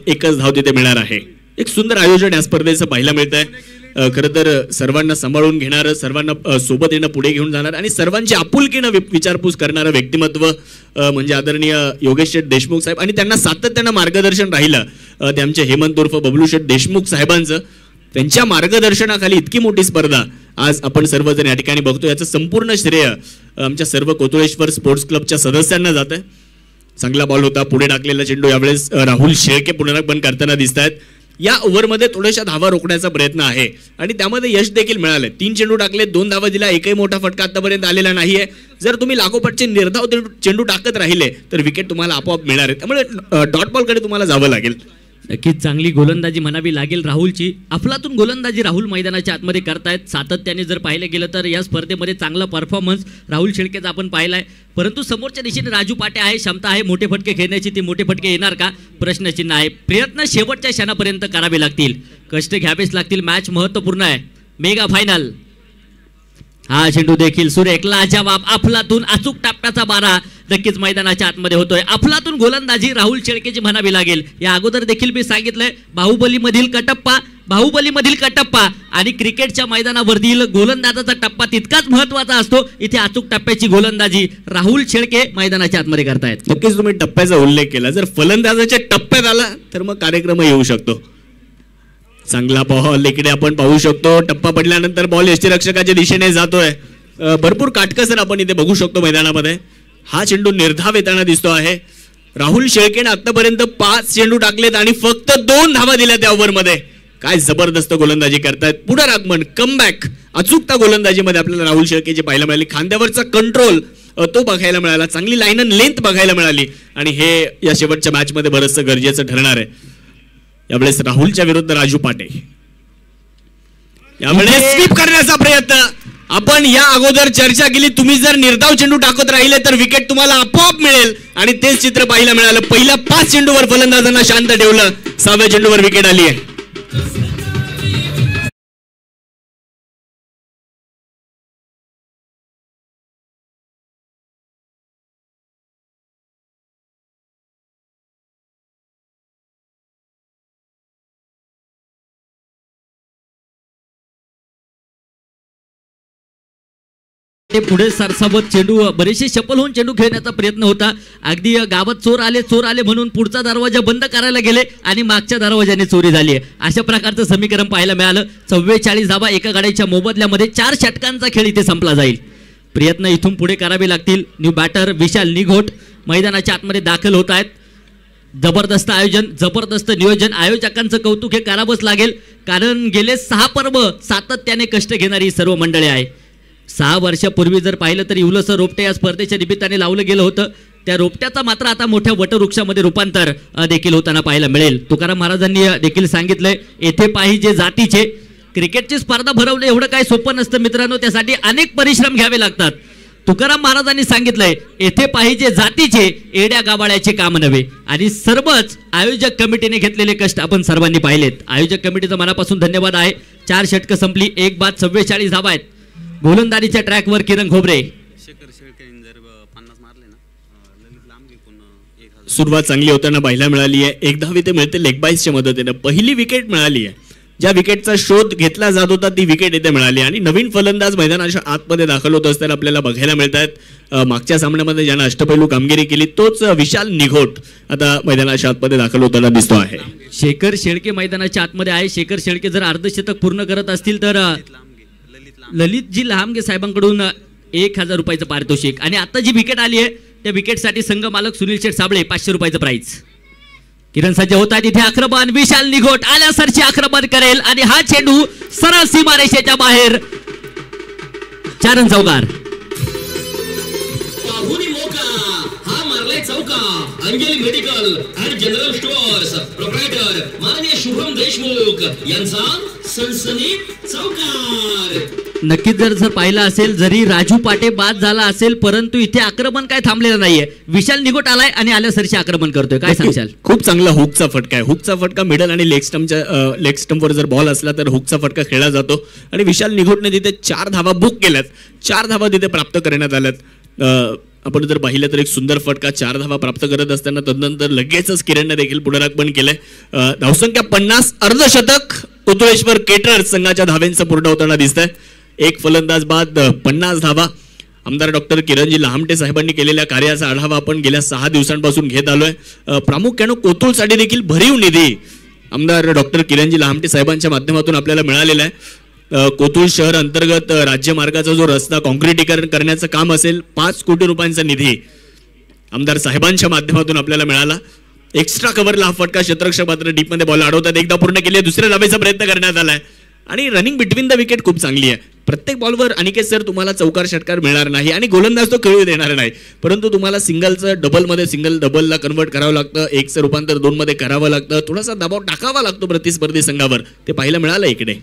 एकच धाव तिथे मिळणार आहे. एक सुंदर आयोजन या स्पर्धेचं पाहायला मिळत आहे. खरं तर सर्वांना सांभाळून घेणारं, सर्वांना सोबत येणं, पुढे घेऊन जाणार आणि सर्वांची आपुलकीनं विचारपूस करणारं व्यक्तिमत्व म्हणजे आदरणीय योगेश शेठ देशमुख साहेब आणि त्यांना सातत्यानं मार्गदर्शन राहिलं ते आमचे हेमंत उर्फ बबलू शेठ देशमुख साहेबांचं. त्यांच्या मार्गदर्शनाखाली इतकी मोठी स्पर्धा आज आपण सर्वजण या ठिकाणी बघतो. याचं संपूर्ण श्रेय आमच्या सर्व कोतुळेश्वर स्पोर्ट्स क्लबच्या सदस्यांना जात आहे. चांगला बॉल होता, पुढे टाकलेला चेंडू यावेळेस राहुल शेळके पुनरागमन करताना दिसत आहेत. या ओव्हरमध्ये थोड्याशा धावा रोखण्याचा प्रयत्न आहे आणि त्यामध्ये यश देखील मिळाले. 3 चेंडू टाकले, 2 धावा दिला, एकही मोठा फटका आतापर्यंत आलेला नाहीये. जर तुम्ही लागोपाठचे निर्धाव चेंडू टाकत राहिले तर विकेट तुम्हाला आपोआप मिळणार आहे. त्यामुळे डॉट बॉलकडे तुम्हाला जावं लागेल. नक्कीच चांगली गोलंदाजी म्हणावी लागेल राहुलची. अफलातून गोलंदाजी राहुल मैदानाच्या आतमध्ये करतायत. सातत्याने जर पाहिलं गेलं तर या स्पर्धेमध्ये चांगला परफॉर्मन्स राहुल शेळकेचा आपण पाहिलाय. परंतु समोरच्या दिशेने राजू पाटे आहे, क्षमता आहे मोठे फटके खेळण्याची. ती मोठे फटके येणार का प्रश्नचिन्ह आहे. प्रयत्न शेवटच्या क्षणापर्यंत करावे लागतील, कष्ट घ्यावेच लागतील. मॅच महत्त्वपूर्ण आहे, मेगा फायनल. हा चेंडू देखील सुरेखला जवाब. अफलातून अचूक टप्प्याचा बारा नक्कीच मैदानाच्या आतमध्ये होतोय. अफलातून गोलंदाजी राहुल शेळकेची म्हणावी लागेल. या अगोदर देखील मी सांगितलंय बाहुबलीमधील कटप्पा आणि क्रिकेटच्या मैदानावरील गोलंदाजाचा टप्पा तितकाच महत्वाचा असतो. इथे अचूक टप्प्याची गोलंदाजी राहुल शेळके मैदानाच्या आतमध्ये करतायत. नक्कीच तुम्ही टप्प्याचा उल्लेख केला. जर फलंदाजाच्या टप्प्यात आला तर मग कार्यक्रम येऊ शकतो. चांगला बॉल इकडे आपण पाहू शकतो. टप्पा पडल्यानंतर बॉल यष्टीरक्षकाच्या दिशेने जातोय. भरपूर काटकसर आपण इथे बघू शकतो मैदानामध्ये. हा चेंडू निर्धाव येताना दिसतो आहे. राहुल शेळकेने आतापर्यंत 5 चेंडू टाकलेत आणि फक्त 2 धावा दिल्या त्या ओव्हरमध्ये. काय जबरदस्त गोलंदाजी करतायत. पुनरागमन, कमबॅक, अचूकता गोलंदाजीमध्ये आपल्याला राहुल शेळकेची पाहायला मिळाली. खांद्यावरचा कंट्रोल तो बघायला मिळाला. चांगली लाईन अँड लेंथ बघायला मिळाली आणि हे या शेवटच्या मॅचमध्ये बरंचसं गरजेचं ठरणार आहे. यावेळेस राहुलच्या विरुद्ध राजू पाटे. यावेळेस स्वीप करण्याचा प्रयत्न. आपण या अगोदर चर्चा केली, तुम्ही जर निर्धाव चेंडू टाकत राहिले तर विकेट तुम्हाला आपोआप मिळेल आणि तेच चित्र पाहायला मिळालं. पहिल्या 5 चेंडूवर फलंदाजांना शांत ठेवलं, 6व्या चेंडूवर विकेट आली आहे. ते पुढे सरसावत चेंडू बरेचसे सफल होऊन चेंडू खेळण्याचा प्रयत्न होता. अगदी गावात चोर आले म्हणून पुढचा दरवाजा बंद करायला गेले आणि मागच्या दरवाजाने चोरी झाली आहे. अशा प्रकारचं समीकरण पाहायला मिळालं. 44 धावा एका गाड्याच्या मोबदल्यामध्ये 4 षटकांचा खेळ इथे संपला जाईल. प्रयत्न इथून पुढे करावे लागतील. न्यू बॅटर विशाल निघोट मैदानाच्या आतमध्ये दाखल होत आहेत. जबरदस्त आयोजन, जबरदस्त नियोजन. आयोजकांचं कौतुक हे करावंच लागेल, कारण गेले 6 पर्व सातत्याने कष्ट घेणारी सर्व मंडळी आहे. 6 वर्षापूर्वी जर पाहिलं तर इवलसं रोपटे या स्पर्धेच्या निमित्ताने लावलं गेलं होतं. त्या रोपट्याचा मात्र आता मोठ्या वटवृक्षामध्ये रूपांतर देखील होताना पाहायला मिळेल. तुकाराम महाराजांनी देखील सांगितलंय, येथे पाहिजे जातीचे. क्रिकेटची स्पर्धा भरवणं एवढं काही सोपं नसतं मित्रांनो, त्यासाठी अनेक परिश्रम घ्यावे लागतात. तुकाराम महाराजांनी सांगितलंय, येथे पाहिजे जातीचे, एड्या गावाळ्याचे काम नव्हे. आणि सर्वच आयोजक कमिटीने घेतलेले कष्ट आपण सर्वांनी पाहिलेत. आयोजक कमिटीचा मनापासून धन्यवाद आहे. 4 षटकं संपली, 1 बाद 44 धावा आहेत. गोलंदाजीच्या ट्रॅकवर किरण खोबरे. सुरुवात चांगली होताना पाहायला मिळाली आहे. 1 धाव इथे मिळते लेग बाईसच्या मदतीने. पहिली विकेट मिळाली आहे. ज्या विकेटचा शोध घेतला जात होता ती विकेट इथे मिळाली आणि नवीन फलंदाज मैदानाच्या आतमध्ये दाखल होत असताना आपल्याला बघायला मिळत आहेत. मागच्या सामन्यामध्ये ज्यानं अष्टपैलू कामगिरी केली तोच विशाल निघोट आता मैदानाच्या आतमध्ये दाखल होताना दिसतो आहे. शेखर शेळके मैदानाच्या आतमध्ये आहे. शेखर शेळके जर अर्धशतक पूर्ण करत असतील तर ललितजी लहामगे साहेबांकडून 1000 रुपयाचं पारितोषिक. आणि आता जी विकेट आली आहे त्या विकेटसाठी संघ मालक सुनील शेठ साबळे 500 रुपयाचं प्राइज. किरण सज्ज होत आहे तिथे. आक्रमण विशाल निघोट आल्यासरची आक्रमण करेल आणि हा चेंडू सरळ सीमारेषेच्या बाहेर. 4 रन चौकार. चौका. Anjali medical and general stores proprietor माननीय शुभम देशमुख यांचा सनसनी चौकार. नक्कीच जर पाहिलं असेल, जरी राजू पाटे बाद झाला असेल परंतु इथे आक्रमण काय थांबलेलं नाहीये. विशाल निघोट आलाय आणि आल्यासरशी आक्रमण करतोय. काय सांगशाल? खूप चांगला हुकचा फटका आहे. हुकचा फटका मिडल आणि लेग स्टंपवर जर बॉल असला तर हुकचा फटका खेळला जातो आणि विशाल निघोटने तिथे 4 धावा बुक केल्यात. 4 धावा तिथे प्राप्त करण्यात आल्यात. आपण जर पाहिलं तर एक सुंदर फटका 4 धावा प्राप्त करत असताना तदनंतर लगेचच किरणने देखील पुनरागमन केलंय. धावसंख्या 50, अर्धशतक कोतुळेश्वर केटरर्स संघाच्या धावेंचं पूर्ण होताना दिसतंय. एक फलंदाज बाद 50 धावा. आमदार डॉक्टर किरणजी लहामटे साहेबांनी केलेल्या कार्याचा आढावा आपण गेल्या 6 दिवसांपासून घेत आलोय. प्रामुख्यानं कोतुळसाठी देखील भरीव निधी आमदार डॉक्टर किरणजी लहामटे साहेबांच्या माध्यमातून आपल्याला मिळालेला आहे. कोतुळ शहर अंतर्गत राज्यमार्गाचा जो रस्ता काँक्रिटीकरण करण्याचं काम असेल 5 कोटी रुपयांचा निधी आमदार साहेबांच्या माध्यमातून आपल्याला मिळाला. एक्स्ट्रा कव्हरला हा फटका क्षेत्ररक्षक मात्र डीपमध्ये बॉल अडवतात. एकदा पूर्ण केली, दुसऱ्या धावेचा प्रयत्न करण्यात आलाय आणि रनिंग बिटवीन द विकेट खूप चांगली आहे. प्रत्येक बॉलवर अनिकेत सर तुम्हाला चौकार षटकार मिळणार नाही आणि गोलंदाज तो खेळू देणार नाही, परंतु तुम्हाला सिंगलचं डबलमध्ये सिंगल डबलला कन्वर्ट करावं लागतं, एकचं रूपांतर 2 मध्ये करावं लागतं, थोडासा दबाव टाकावा लागतो प्रतिस्पर्धी संघावर. ते पाहायला मिळालं इकडे.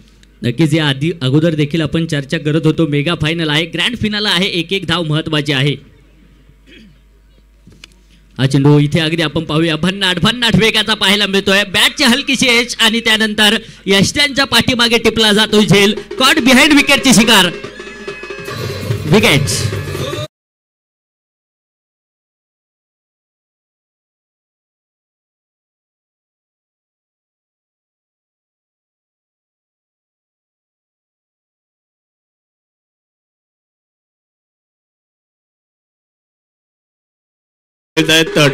नक्कीच या आधी अगोदर देखील आपण चर्चा करत होतो. मेगा फायनल आहे, ग्रँड फिनाल आहे, एक धाव महत्वाची आहे. हा चेंडू इथे अगदी आपण पाहूया भन्नाट वेगाचा पाहायला मिळतोय. बॅटची हलकीशी एच आणि त्यानंतर यष्ट्यांच्या पाठीमागे टिपला जातो झेल. कॉट बिहाइंड विकेटची शिकार. विकेट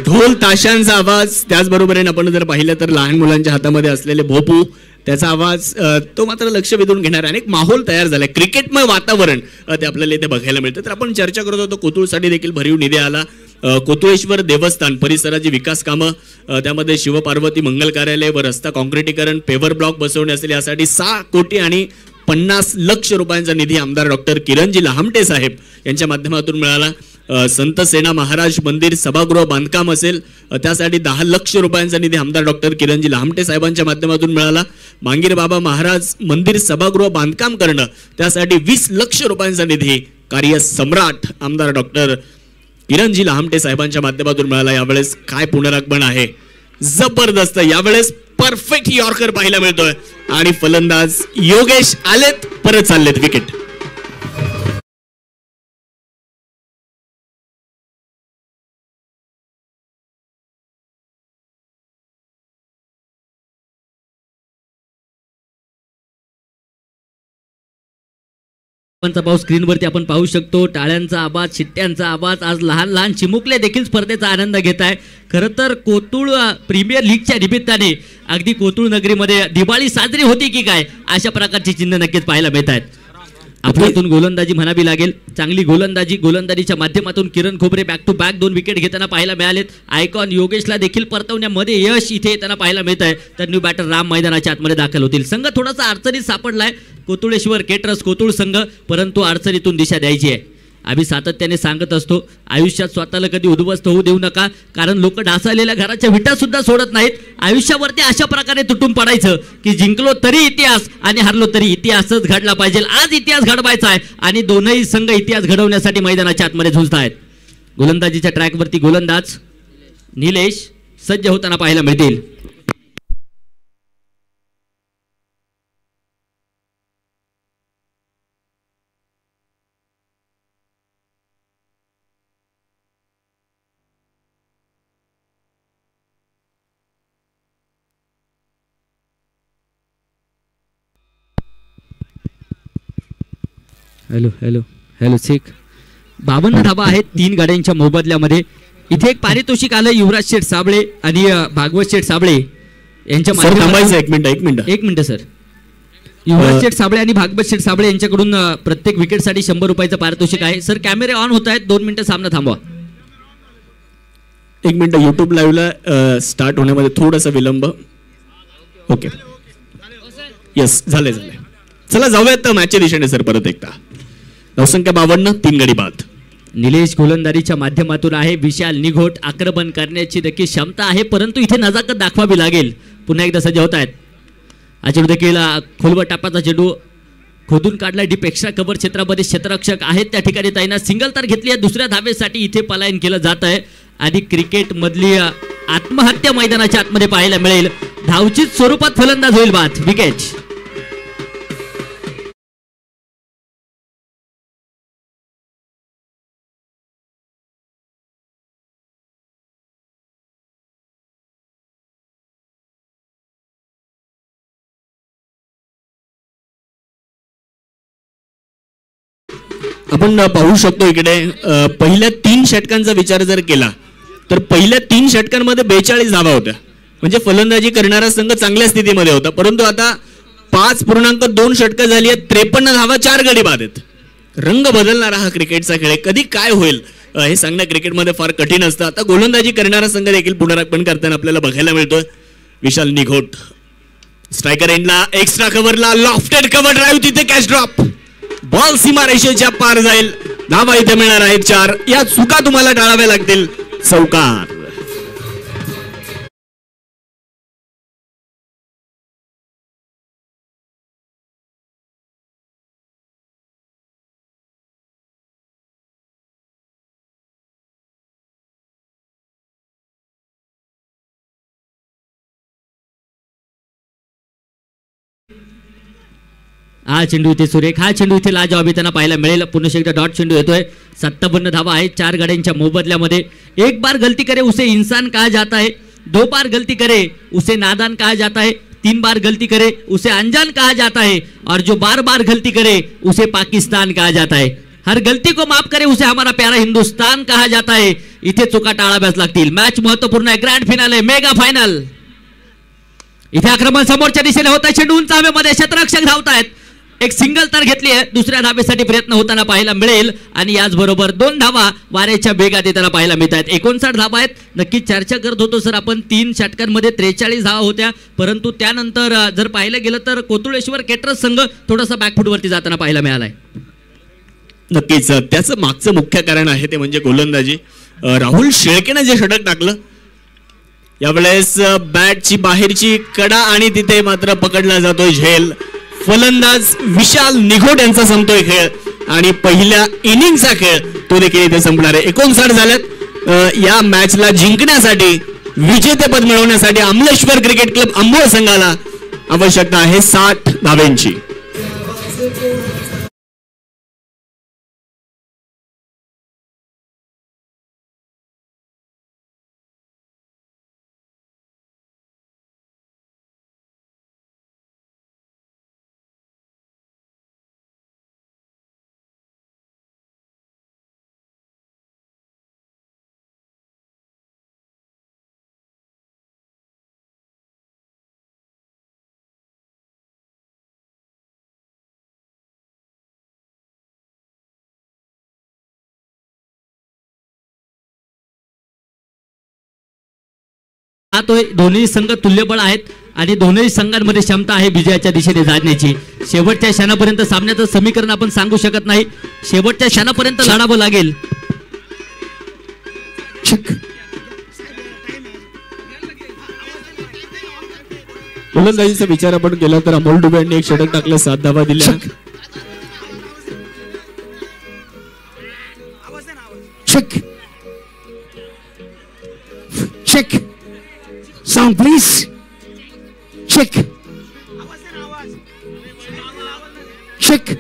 ढोल ताशांचा आवाज, त्याचबरोबरीने आपण जर पाहिलं तर लहान मुलांच्या हातामध्ये असलेले भोपू त्याचा आवाज तो मात्र लक्ष वेधून घेणार आहे. एक माहोल तयार झालाय, क्रिकेटमय वातावरण ते आपल्याला इथे बघायला मिळतं. तर आपण चर्चा करत होतो कोतुळसाठी देखील भरीव निधी आला. कोतुळेश्वर देवस्थान परिसराची विकास कामं, त्यामध्ये शिवपार्वती मंगल कार्यालय व रस्ता काँक्रिटीकरण, पेवर ब्लॉक बसवणे असेल यासाठी 6 कोटी आणि 50 लक्ष रुपयांचा निधी आमदार डॉक्टर किरणजी लहामटे साहेब यांच्या माध्यमातून मिळाला. संत सेना महाराज मंदिर सभागृह बांधकाम असेल त्यासाठी 10 लक्ष रुपयांचा निधी आमदार डॉक्टर किरणजी लहामटे साहेबांच्या माध्यमातून मिळाला. मांगीर बाबा महाराज मंदिर सभागृह बांधकाम करणं त्यासाठी 20 लक्ष रुपयांचा निधी कार्य सम्राट आमदार डॉक्टर किरणजी लहामटे साहेबांच्या माध्यमातून मिळाला. यावेळेस काय पुनरागमन आहे, जबरदस्त. यावेळेस परफेक्ट यॉर्कर पाहायला मिळतोय आणि फलंदाज योगेश आलेत, परत चाललेत विकेट. पाऊस स्क्रीनवरती आपण पाहू शकतो. टाळ्यांचा आवाज, शिट्ट्यांचा आवाज. आज लहान लहान चिमुकले देखील स्पर्धेचा आनंद घेत आहे. खरं तर कोतुळ प्रीमियर लीगच्या निमित्ताने अगदी कोतुळ नगरीमध्ये दिवाळी साजरी होती की काय अशा प्रकारची चिन्ह नक्कीच पाहायला मिळत आहेत. आपल्यातून गोलंदाजी म्हणावी लागेल, चांगली गोलंदाजीच्या माध्यमातून किरण खोबरे बॅक टू बॅक 2 विकेट घेताना पाहायला मिळालेत. आयकॉन योगेशला देखील परतवण्यामध्ये यश इथे येताना पाहायला मिळत आहे. तर न्यू बॅटर राम मैदानाच्या आतमध्ये दाखल होतील. संघ थोडासा अडचणीत सापडलाय कोतुळेश्वर केटरर्स कोतुळ संघ, परंतु अडचणीतून दिशा द्यायची आहे. आम्ही सातत्याने सांगत असतो आयुष्यात स्वतःला कधी उद्ध्वस्त होऊ देऊ नका, कारण लोक ढासळलेल्या घराच्या विटा सुद्धा सोडत नाहीत. आयुष्यावरती अशा प्रकारे तुटून पडायचं की जिंकलो तरी इतिहास आणि हारलो तरी इतिहासच घडला पाहिजे. आज इतिहास घडवायचा आहे आणि दोनही संघ इतिहास घडवण्यासाठी मैदानाच्या आतमध्ये झुंजत आहेत. गोलंदाजीच्या ट्रॅकवरती गोलंदाज निलेश सज्ज होताना पाहायला मिळतील. Hello hello hello check. 52 धावा आहेत 3 गाड्यांच्या मोबदल्यामध्ये. इथे एक पारितोषिक आलं युवराज शेठ साबळे आणि भागवत शेठ साबळे यांच्या एक मिनिट सर. युवराज शेठ साबळे आणि भागवत शेठ साबळे यांच्याकडून प्रत्येक विकेटसाठी 100 रुपयाचं पारितोषिक आहे. सर कॅमेरे ऑन होत आहेत, 2 मिनिटं सामना थांबवा. 1 मिनिट. युट्यूब लाईव्हला स्टार्ट होण्यामध्ये थोडासा विलंब. ओके येस झाले. चला जाऊयात मॅचच्या दिशेने सर. परत एकदा धावसंख्या 52, 3 गडी बाद. निलेश गोलंदाजीच्या माध्यमातून आहे. विशाल निघोट आक्रमण करण्याची देखील क्षमता आहे, परंतु इथे नजाकत दाखवावी लागेल. पुन्हा एकदा सज्ज होत आहेत. हा चेंडू देखील खोलवर टापाचा चेंडू खोदून काढला. डीप एक्स्ट्रा कव्हर क्षेत्रामध्ये क्षेत्ररक्षक आहेत त्या ठिकाणी तैनात. सिंगल तर घेतली आहे. दुसऱ्या धावेसाठी इथे पलायन केलं जात आहे आणि क्रिकेट मधली आत्महत्या मैदानाच्या आतमध्ये पाहायला मिळेल. धावचीत स्वरूपात फलंदाज होईल बाद. विकेट. आपण पाहू शकतो इकडे पहिल्या 3 षटकांचा विचार जर केला तर पहिल्या 3 षटकांमध्ये 42 धावा होत्या, म्हणजे फलंदाजी करणारा संघ चांगल्या स्थितीमध्ये होता. परंतु आता 5.2 षटकं झाली आहेत, 53 धावा, 4 गडी बाद आहेत. रंग बदलणारा हा क्रिकेटचा खेळ आहे. कधी काय होईल हे सांगणं क्रिकेटमध्ये फार कठीण असतं. आता गोलंदाजी करणारा संघ देखील पुनरागमन करताना आपल्याला बघायला मिळतोय. विशाल निघोट स्ट्रायकर एंडला, एक्स्ट्रा कव्हरला, लॉफ्टेड कव्हर ड्राईव्ह, तिथे कॅच ड्रॉप, बॉल सीमारेषेच्या पार जाईल. धावा इथे मिळणार आहेत 4. या चुका तुम्हाला टाळाव्या लागतील. चौकार. हा चेंडू इथे सुरेख, हा चेंडू इथे लाजवाबी त्यांना पाहायला मिळेल. पुन्हा एकदा डॉट चेंडू येतोय. 57 धावा आहेत 4 गाड्यांच्या मोबदल्यामध्ये. एक बार गलती करे उसे इंसान कहा जाता है, 2 बार गलती करे उसे नादान कहा जाता है, 3 बार गलती करे उसे अनजान कहा जाता है, और जो बार बार गलती करे उसे पाकिस्तान कहा जाता है. हर गलती को माफ करे उसे हमारा प्यारा हिंदुस्तान कहा जाता है. इथे चुका टाळाव्याच लागतील. मॅच महत्वपूर्ण आहे. Grand finale, mega final. इथे आक्रमण समोरच्या दिशेने होत आहे. चेंडू उंच हवेमध्ये, क्षेत्ररक्षक धावतायत. एक सिंगल तर घेतली आहे, दुसऱ्या धावेसाठी प्रयत्न होताना पाहायला मिळेल. आणि याचबरोबर 2 धावा वाऱ्याच्या वेगात येताना पाहायला मिळत आहेत. 59 धावा आहेत. नक्कीच चर्चा करत होतो सर आपण 3 षटकांमध्ये 43 धावा होत्या, परंतु त्यानंतर जर पाहिलं गेलं तर कोतुळेश्वर केटरर्स संघ थोडासा बॅकफुटवरती जाताना पाहायला मिळालाय. नक्कीच त्याचं मागचं मुख्य कारण आहे ते म्हणजे गोलंदाजी. राहुल शेळकेने जे षटक टाकलं यावेळेस बॅटची बाहेरची कडा आणि तिथे मात्र पकडला जातोय झेल. फलंदाज विशाल निघोट यांचा संपतोय खेळ आणि पहिल्या इनिंगचा खेळ तो देखील इथे संपणार आहे. 59 झाल्यात. या मॅचला जिंकण्यासाठी, विजेतेपद मिळवण्यासाठी अमलेश्वर क्रिकेट क्लब अंबोळ संघाला आवश्यकता आहे 60 धावांची. तो दोन्ही संघ तुल्यबळ आहेत आणि दोन्ही संघांमध्ये क्षमता आहे विजयाच्या दिशेने जाण्याची. शेवटच्या क्षणापर्यंत सामन्याचं समीकरण आपण सांगू शकत नाही. शेवटच्या क्षणापर्यंत लढावं लागेल. गोलंदाजीचा विचार आपण केला तर अमोल डुबे यांनी एक षटक टाकलं, 7 धावा दिल्या. Check. Sound please. Check. Check.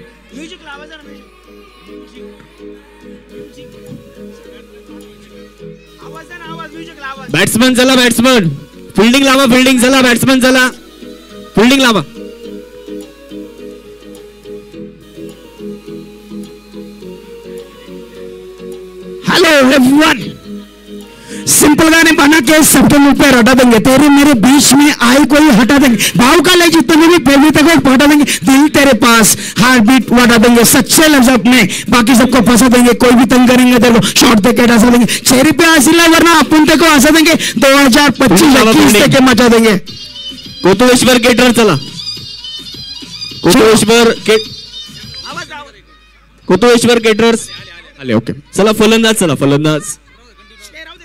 Batsman चला, बॅट्समन फिल्डिंग लावा, फिल्डिंग चला, बॅट्समन चला, फिल्डिंग लावा. Hello everyone. सिंपल गाने बना के सबके मुंह पे हटा देंगे. तेरे मेरे बीच में आई कोई हटा देंगे. भाव का ले जितने भी फिर भी तक हटा देंगे. दिल तेरे पास, हार्ट बीट हटा देंगे. सच्चे लफ्ज अपने, बाकी सबको फंसा देंगे. कोई भी तंग करेंगे तेरे को शॉर्ट देके हंसा देंगे. चेहरे पे हंसी ला, वरना अपन तेरे को हंसा देंगे. 2025-21 तक मचा देंगे. कोतुळेश्वर केटर चला, कोतुळेश्वर केटर्स आले. ओके चला, फलंदाज चला,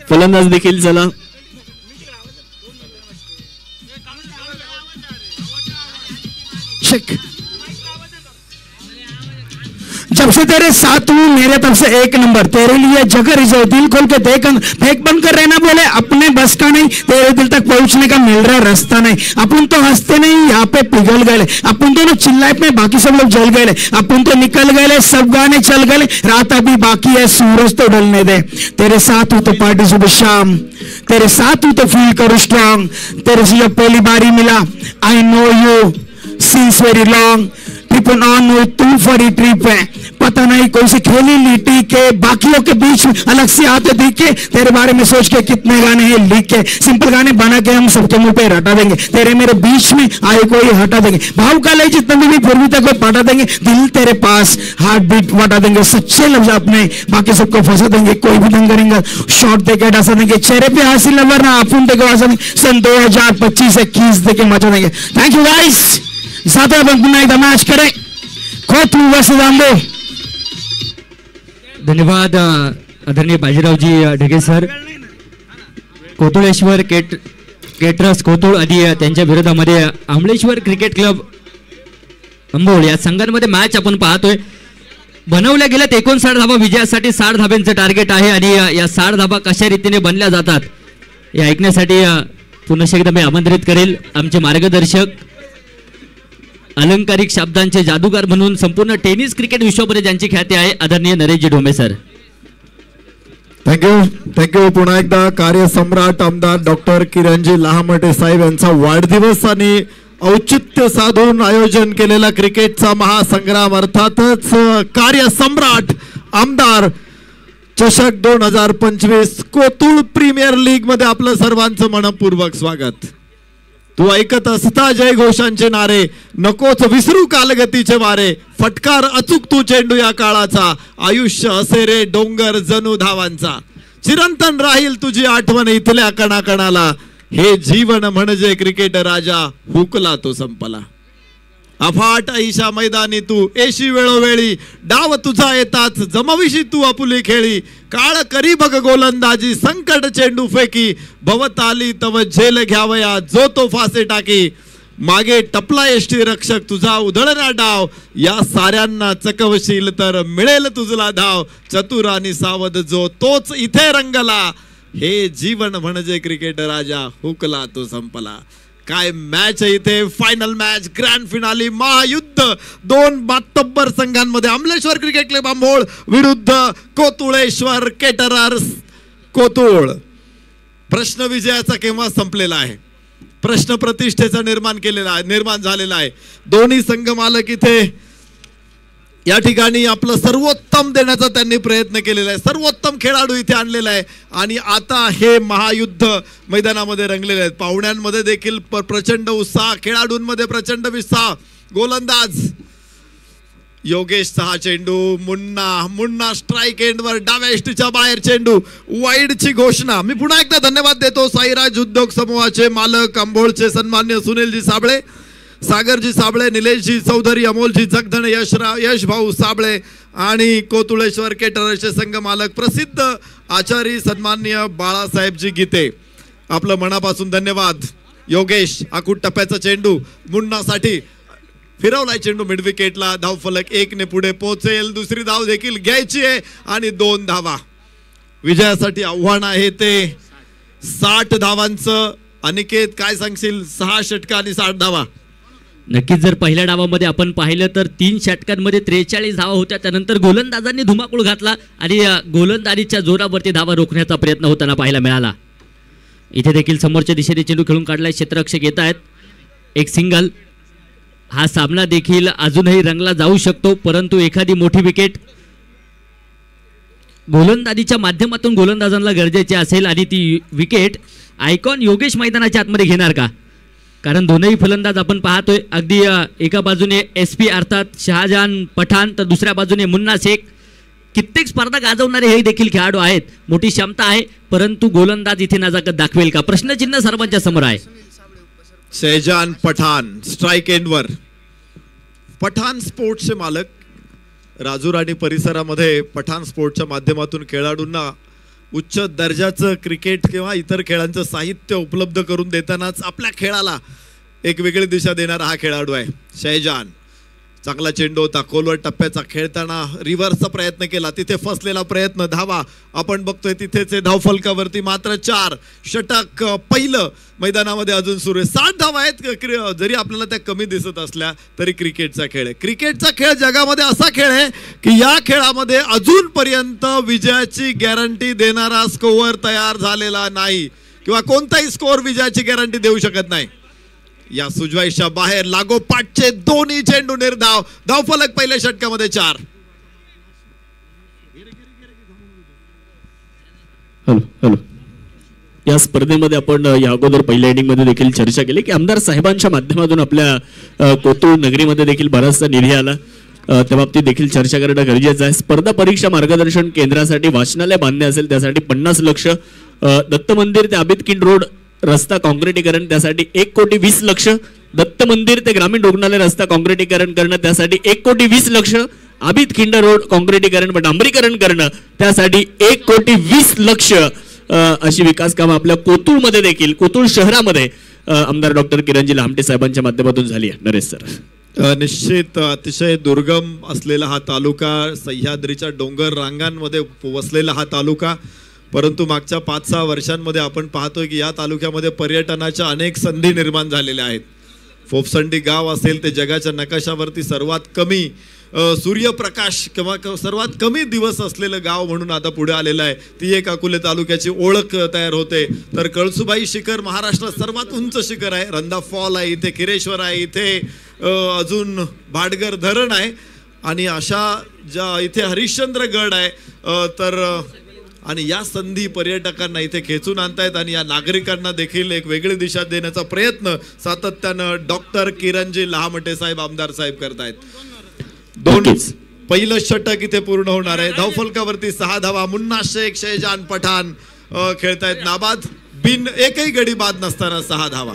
फलंदाज देखील चला. जब से तेरे साथ हूँ मेरे तरफ से 1 नंबर. तेरे लिए जगह रिजर्व. दिल खोल के देख, फेंक बंद कर रहना बोले अपने बस का नहीं. तेरे दिल तक पहुंचने का मिल रहा रास्ता नहीं. अपन तो हंसते नहीं, यहाँ पे पिघल गए. अपन तो चिल्लाए पे बाकी सब लोग जल गए. अपन तो निकल गए, सब गाने चल गए. रात अभी बाकी है, सूरज तो ढलने दे. तेरे साथ हूँ तो पार्टी सुबह शाम. तेरे साथ हूँ तो फील करूँ स्ट्रॉन्ग. तेरे से जब पहली बारी मिला, I know you since very long. Trip on हुई, तुम फरी ट्रिप है, पता नहीं कोई सी खेली लीटी के बाकियों के बीच में अलग से आते दिखे, तेरे बारे में सोच के कितने गाने हैं लिख के, सिंपल गाने बना के हम सबके मुंह पे रटा देंगे, तेरे मेरे बीच में आए कोई हटा देंगे, भाव का ले जितना भी पूर्वी तक को पटा देंगे, दिल तेरे पास हार्ट बीट बटा देंगे, सच्चे लफ्ज अपने बाकी सबको फंसा देंगे, कोई भी दंग करेंगे शॉर्ट देके डसा देंगे, चेहरे पे हासिल लवर ना अपुन देके वासा देंगे, सन 2025-21 देके मचा देंगे। थैंक यू गाइस, साथ में अपन पुन्हा एकदा मैच करें, कोतुळ वर्सेस आंबे। धन्यवाद आदरणीय बाजीरावजी ढगे सर। कोतुळेश्वर केटरर्स कोतुळ आणि त्यांच्या विरोधामध्ये आंबळेश्वर क्रिकेट क्लब अंबोळ या संघांमध्ये मॅच आपण पाहतोय। बनवल्या गेल्यात 59 धावा, विजयासाठी 60 धाब्यांचं टार्गेट आहे आणि या 60 धाबा कशा रीतीने बनल्या जातात हे ऐकण्यासाठी पुन्हा एकदा मी आमंत्रित करेल आमचे मार्गदर्शक, अलंकारिक शब्दांचे जादूगार म्हणून संपूर्ण टेनिस क्रिकेट विश्वामध्ये ज्यांची ख्याती आहे, आदरणीय नरेशजी ढोमे सर। थँक्यू पुन्हा एकदा कार्यसम्राट आमदार डॉक्टर किरणजी लहामटे साहेब यांचा वाढदिवस आणि औचित्य साधून आयोजन केलेला क्रिकेटचा महासंग्राम अर्थातच कार्यसम्राट आमदार चषक 2025 कोतुळ प्रीमियर लीग मध्ये आपलं सर्वांचं मनपूर्वक स्वागत। तू ऐकत असता जय घोषांचे नारे, नकोच विसरू कालगतीचे वारे, फटकार अचूक तू चेंडू या काळाचा, आयुष्य असे रे डोंगर जणू धावांचा, चिरंतन राहील तुझी आठवण इथल्या कणाकणाला, हे जीवन म्हणजे क्रिकेट राजा, हुकला तो संपला। अफाट ऐशा मैदानी तू एशी वेळोवेळी, डाव तुझा येताच जमविशी तू आपुली खेळी, काळ करी बघ गोलंदाजी संकट चेंडू फेकी, भवताली तव झेल घ्यावया जो तो फासे टाकी, मागे टपला एष्टी रक्षक तुझा उधळणा डाव, या साऱ्यांना चकवशील तर मिळेल तुझला धाव, चतुर आणि सावध जो तोच इथे रंगला, हे जीवन म्हणजे क्रिकेट राजा, हुकला तो संपला। काय मॅच आहे इथे, फायनल मॅच, ग्रँड फिनाली, महायुद्ध, 2 मातब्बर संघांमध्ये अमलेश्वर क्रिकेट क्लब अंबोळ विरुद्ध कोतुळेश्वर केटरर्स कोतुळ। प्रश्न विजयाचा केव्हा संपलेला आहे, प्रश्न प्रतिष्ठेचा निर्माण झालेला आहे। दोन्ही संघ मालक इथे या ठिकाणी आपलं सर्वोत्तम देण्याचा त्यांनी प्रयत्न केलेला आहे, सर्वोत्तम खेळाडू इथे आणलेला आहे आणि आता हे महायुद्ध मैदानामध्ये रंगलेले आहेत। पाहुण्यांमध्ये देखील प्रचंड उत्साह, खेळाडूंमध्ये प्रचंड उत्साह। गोलंदाज योगेश सहा चेंडू, मुन्ना स्ट्राइक एंडवर डाव्या एष्टीच्या बाहेर चेंडू, वाईडची घोषणा। मी पुन्हा एकदा धन्यवाद देतो साईराज उद्योग समूहाचे मालक अंबोळचे सन्मान्य सुनीलजी साबळे, सागरजी साबळे, निलेशजी चौधरी, अमोलजी जगधण, यश भाऊ साबळे आणि कोतुळेश्वर केटरर्सचे संघ मालक प्रसिद्ध आचारी सन्मान्य बाळासाहेबजी गीते, आपलं मनापासून धन्यवाद। योगेश आकुट टप्प्याचा चेंडू मुन्नासाठी फिरवलाय चेंडू मिड विकेटला, धावफलक 1 ने पुढे पोहोचेल, दुसरी धाव देखील घ्यायची आहे आणि 2 धावा। विजयासाठी आव्हान आहे ते 60 धावांचं। अनिकेत काय सांगशील, 6 षटक आणि 60 धावा? नक्कीच जर पहिल्या डावामध्ये आपण पाहिलं तर 3 षटकांमध्ये 43 धावा होत्या, त्यानंतर गोलंदाजांनी धुमाकूळ घातला आणि गोलंदाजीच्या जोरावरती धावा रोखण्याचा प्रयत्न होताना पाहायला मिळाला। इथे देखील समोरच्या दिशेने चेंडू खेळून काढलाय, क्षेत्ररक्षक येत आहेत, एक सिंगल। हा सामना देखील अजूनही रंगला जाऊ शकतो, परंतु एखादी मोठी विकेट गोलंदाजीच्या माध्यमातून गोलंदाजांना गरजेची असेल आणि ती विकेट आयकॉन योगेश मैदानाच्या आतमध्ये घेणार का? कारण दोनही फलंदाज आपण पाहतोय, अगदी एका बाजूने SP अर्थात शहाजहान पठाण तर दुसऱ्या बाजूने मुन्ना शेख, कित्येक स्पर्धा गाजवणारे हे देखील खेळाडू आहेत, मोठी क्षमता आहे, परंतु गोलंदाज इथे नजाकत दाखवेल का? प्रश्नचिन्ह सर्वांच्या समोर आहे। शहजान पठाण स्ट्राइक एंडवर। पठाण स्पोर्ट्सचे मालक राजूर आणि परिसरामध्ये पठाण स्पोर्ट्सच्या माध्यमातून खेळाडूंना उच्च दर्जाचं क्रिकेट किंवा इतर खेळांचं साहित्य उपलब्ध करून देतानाच आपल्या खेळाला एक वेगळी दिशा देणारा हा खेळाडू आहे शहजान। चांगला चेंडू होता, खोलवर टप्प्याचा खेळताना रिव्हर्सचा प्रयत्न केला, तिथे फसलेला प्रयत्न, धावा आपण बघतोय तिथेच धावफलकावरती मात्र 4 षटक पहिलं मैदानामध्ये अजून सुरू आहे। 60 धावा आहेत, जरी आपल्याला त्या कमी दिसत असल्या तरी क्रिकेटचा खेळ आहे। क्रिकेटचा खेळ जगामध्ये असा खेळ आहे की या खेळामध्ये अजूनपर्यंत विजयाची गॅरंटी देणारा स्कोअर तयार झालेला नाही किंवा कोणताही स्कोअर विजयाची गॅरंटी देऊ शकत नाही। या सुजवाईच्या बाहेर लागोपाठचे दोन्ही चेंडू निर्धाव. धावफलक पहिल्या षटकामध्ये 4. हॅलो. या स्पर्धेमध्ये आपण या अगोदर पहिल्या इनिंग मध्ये देखील चर्चा केली की आमदार साहेबांच्या माध्यमातून आपल्या कोतुळ नगरीमध्ये देखील बराचसा निधी आला. त्या बाबतीत देखील चर्चा करणं गरजेचं आहे. स्पर्धा परीक्षा मार्गदर्शन केंद्रासाठी वाचनालय बांधणे असेल त्यासाठी 50 लक्ष. दत्त मंदिर ते आबिद किंड रोड रस्ता काँक्रिटीकरण त्यासाठी 1,20,00,000. दत्त मंदिर ते ग्रामीण रुग्णालय रस्ता काँक्रिटीकरण करणं त्यासाठी 1,20,00,000. आबिद खिंड रोड काँक्रिटीकरण डांबरीकरण करणं त्यासाठी 1,20,00,000. अशी विकास कामं आपल्या कोतुळमध्ये देखील कोतुळ शहरामध्ये आमदार डॉक्टर किरणजी लहामटे साहेबांच्या माध्यमातून झाली आहे. नरेश सर. निश्चित अतिशय दुर्गम असलेला हा तालुका, सह्याद्रीच्या डोंगर रांगांमध्ये वसलेला हा तालुका, परंतु मागच्या 5-6 वर्षांमध्ये आपण पाहतोय की या तालुक्यामध्ये पर्यटनाच्या अनेक संधी निर्माण झालेल्या आहेत. फोपसंडी गाव असेल ते जगाच्या नकाशावरती सर्वात कमी सूर्यप्रकाश किंवा सर्वात कमी दिवस असलेलं गाव म्हणून आता पुढे आलेलं आहे. ती एक अकोले तालुक्याची ओळख तयार होते. तर कळसुबाई शिखर महाराष्ट्रात सर्वात उंच शिखर आहे. रंधा फॉल आहे इथे, किरेश्वर आहे इथे, अजून भाटगर धरण आहे आणि अशा ज्या इथे हरिश्चंद्र गड आहे. तर आणि या संधी पर्यटकांना इथे खेचून आणतायत आणि या नागरिकांना देखील एक वेगळी दिशा देण्याचा प्रयत्न सातत्यानं डॉक्टर किरणजी लहामटे साहेब आमदार साहेब करतायत. पहिलं षटक इथे पूर्ण होणार आहे. धावफलकावरती 6 धावा. मुन्ना शेख, शहजान पठाण खेळतायत नाबाद. बिन एकही गडी बाद नसताना 6 धावा.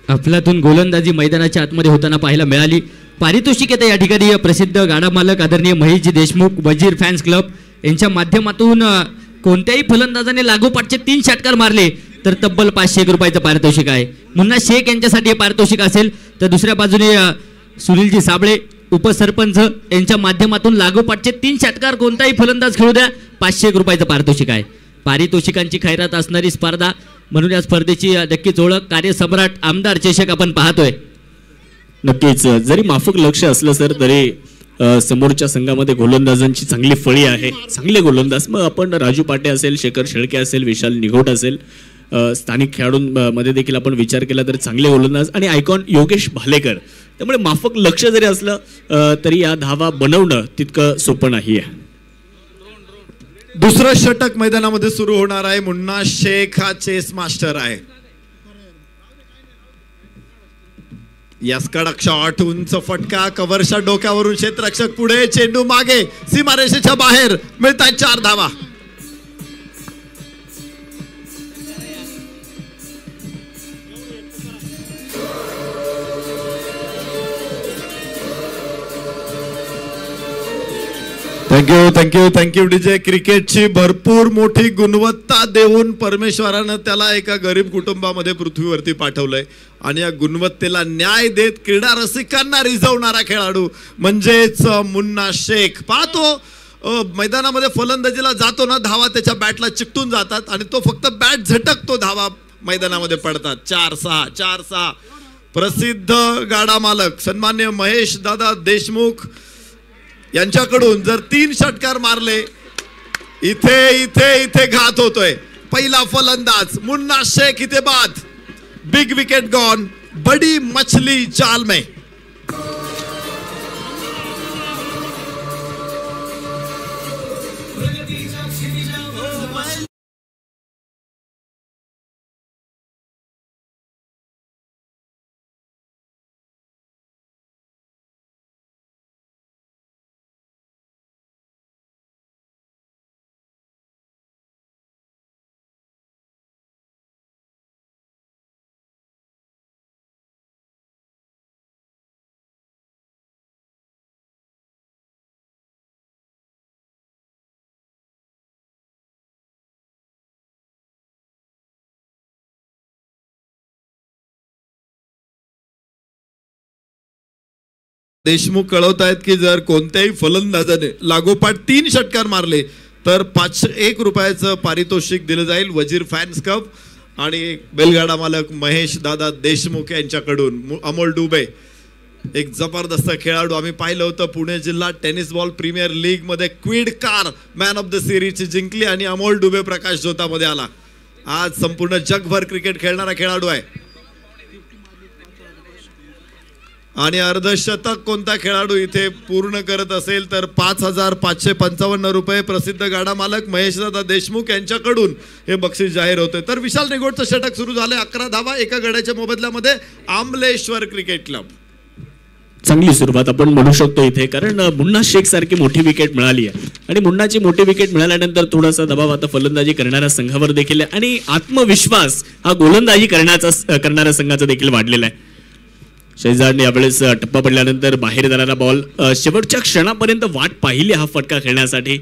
अफलातून गोलंदाजी मैदानाच्या आतमध्ये होताना पाहायला मिळाली. पारितोषिक येते या ठिकाणी प्रसिद्ध गाडा मालक आदरणीय महेशजी देशमुख वजीर फॅन्स क्लब यांच्या माध्यमातून कोणत्याही फलंदाजाने लागोपाठचे 3 षटकार मारले तर तब्बल 501 रुपयाचं पारितोषिक आहे. मुन्ना शेख यांच्यासाठी हे पारितोषिक असेल. तर दुसऱ्या बाजूने सुनीलजी साबळे उपसरपंच यांच्या माध्यमातून लागोपाठचे 3 षटकार कोणताही फलंदाज खेळू द्या 501 रुपयाचं पारितोषिक आहे. पारितोषिकांची खैरात असणारी स्पर्धा म्हणून या स्पर्धेची नक्कीच ओळख कार्यसम्राट आमदार चषक आपण पाहतोय. नक्कीच जरी माफक लक्ष असलं सर तरी समोरच्या संघामध्ये गोलंदाजांची चांगली फळी आहे. चांगले गोलंदाज मग आपण राजू पाटे असेल, शेखर शेळके असेल, विशाल निघोट असेल, स्थानिक खेळाडूंमध्ये देखील आपण विचार केला तर चांगले गोलंदाज आणि आयकॉन योगेश भालेकर. त्यामुळे माफक लक्ष जरी असलं तरी या धावा बनवणं तितकं सोपं नाही आहे. दुसरं षटक मैदानामध्ये सुरू होणार आहे. मुन्ना शेख हा चेस मास्टर आहे. यास्कडक शॉट, उंच फटका, कव्हरच्या डोक्यावरून क्षेत्ररक्षक पुढे, चेंडू मागे, सीमारेषेच्या बाहेर. मिळतात 4 धावा. Thank you DJ. क्रिकेटची भरपूर मोठी गुणवत्ता देऊन परमेश्वरानं त्याला एका गरीब कुटुंबामध्ये पृथ्वीवरती पाठवलंय आणि या गुणवत्तेला न्याय देत क्रीडा रसिकांना रिझवणारा खेळाडू म्हणजेच मुन्ना शेख. पाहतो मैदानामध्ये फलंदाजीला जातो ना, धावा त्याच्या बॅटला चिकटून जातात आणि तो फक्त बॅट झटकतो, धावा मैदानामध्ये पडतात. 4-6. प्रसिद्ध गाडा मालक सन्मान्य महेश दादा देशमुख यांच्याकडून जर 3 षटकार मारले इथे घात होतोय. पहिला फलंदाज मुन्ना शेख इथे बाद. Big wicket gone. बडी मछली जाल में. देशमुख कळवतायत की जर कोणत्याही फलंदाजाने लागोपाठ 3 षटकार मारले तर 501 रुपयाचं पारितोषिक दिलं जाईल. वजीर फॅन्स क्लब आणि बैलगाडा मालक महेश दादा देशमुख यांच्याकडून. अमोल डुबे एक जबरदस्त खेळाडू. आम्ही पाहिलं होतं पुणे जिल्हा टेनिस बॉल प्रीमियर लीग मध्ये क्विड कार मॅन ऑफ द सिरीज जिंकली आणि अमोल डुबे प्रकाश झोतामध्ये आला. आज संपूर्ण जगभर क्रिकेट खेळणारा खेळाडू आहे. आणि अर्धशतक कोणता खेळाडू इथे पूर्ण करत असेल तर 5,555 रुपये प्रसिद्ध गाडा मालक महेशदादा देशमुख यांच्याकडून हे बक्षीस जाहीर होते. तर विशाल निगोडचं षटक सुरू झाले. 11 धावा एका गड्याच्या मोबदल्यामध्ये आमलेश्वर क्रिकेट क्लब. चांगली सुरुवात आपण म्हणू शकतो इथे, कारण मुन्ना शेख सारखी मोठी विकेट मिळाली आहे आणि मुन्नाची मोठी विकेट मिळाल्यानंतर थोडासा दबाव आता फलंदाजी करणाऱ्या संघावर देखील आहे आणि आत्मविश्वास हा गोलंदाजी करणाऱ्या संघाचा देखील वाढलेला आहे. शेजारने यावेळेस टप्पा पडल्यानंतर बाहेर जाणारा बॉल शेवटच्या क्षणापर्यंत वाट पाहिली हा फटका खेळण्यासाठी,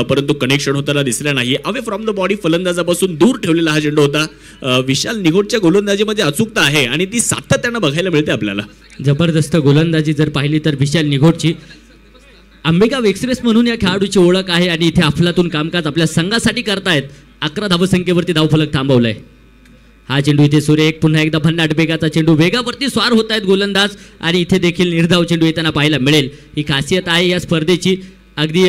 परंतु कनेक्शन होताना दिसला नाही. अवे फ्रॉम द बॉडी फलंदाजापासून दूर ठेवलेला हा चेंडू होता. विशाल निगोडच्या गोलंदाजीमध्ये अचूकता आहे आणि ती सातत्यानं बघायला मिळते आपल्याला. जबरदस्त गोलंदाजी जर पाहिली तर विशाल निगोडची आंबेगाव एक्सप्रेस म्हणून या खेळाडूची ओळख आहे आणि इथे अफलातून कामकाज आपल्या संघासाठी करतायत. 11 धावसंख्येवरती धावफलक थांबवलाय. हा चेंडू इथे सूर्य एक पुन्हा एकदा भन्नाट वेगाचा चेंडू, वेगावरती स्वार होत आहेत गोलंदाज आणि इथे देखील निर्धाव चेंडू येताना पाहायला मिळेल. ही खासियत आहे या स्पर्धेची. अगदी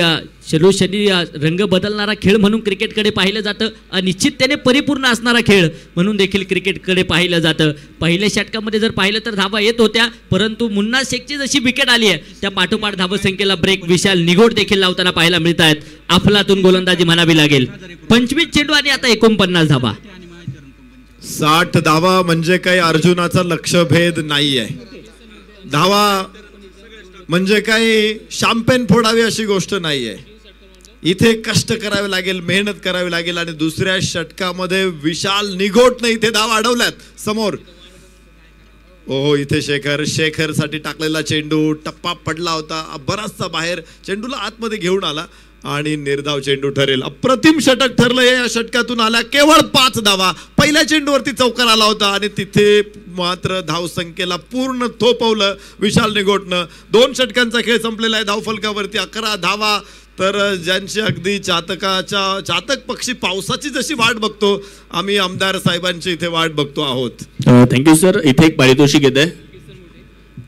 शरीरोशरी रंग बदलणारा खेळ म्हणून क्रिकेटकडे पाहिलं जातं, अनिश्चिततेने परिपूर्ण असणारा खेळ म्हणून देखील क्रिकेटकडे पाहिलं जातं. पहिल्या षटकामध्ये जर पाहिलं तर धावा येत होत्या, परंतु मुन्ना शेखची जशी विकेट आली आहे त्या पाठोपाठ धावसंख्येला ब्रेक विशाल निगोड देखील लावताना पाहायला मिळत आहेत. अफलातून गोलंदाजी म्हणावी लागेल. 25 चेंडू आणि आता 49 धावा. 60 धावा म्हणजे काही अर्जुनाचा लक्षभेद नाहीये. धावा म्हणजे काही शॅम्पेन फोडावी अशी गोष्ट नाहीये. इथे कष्ट करावे लागेल, मेहनत करावी लागेल आणि दुसऱ्या षटकामध्ये विशाल निगोटने इथे धावा अडवल्यात समोर. ओहो, इथे शेखर साठी टाकलेला चेंडू टप्पा पडला होता, बराचसा बाहेर चेंडूला आतमध्ये घेऊन आला आणि निर्धाव चेंडू ठरेल. अप्रतिम षटक ठरलं. या षटकातून आल्या केवळ 5 धावा. पहिल्या चेंडूवरती चौकार आला होता आणि तिथे मात्र धावसंख्येला पूर्ण थोपवलं विशाल निगोटनं. 2 षटकांचा खेळ संपलेला आहे. धावफलकावरती 11 धावा. तर ज्यांची अगदी चातक पक्षी पावसाची जशी वाट बघतो, आम्ही आमदार साहेबांची इथे वाट बघतो आहोत. Thank you sir. इथे एक पारितोषिक येत आहे.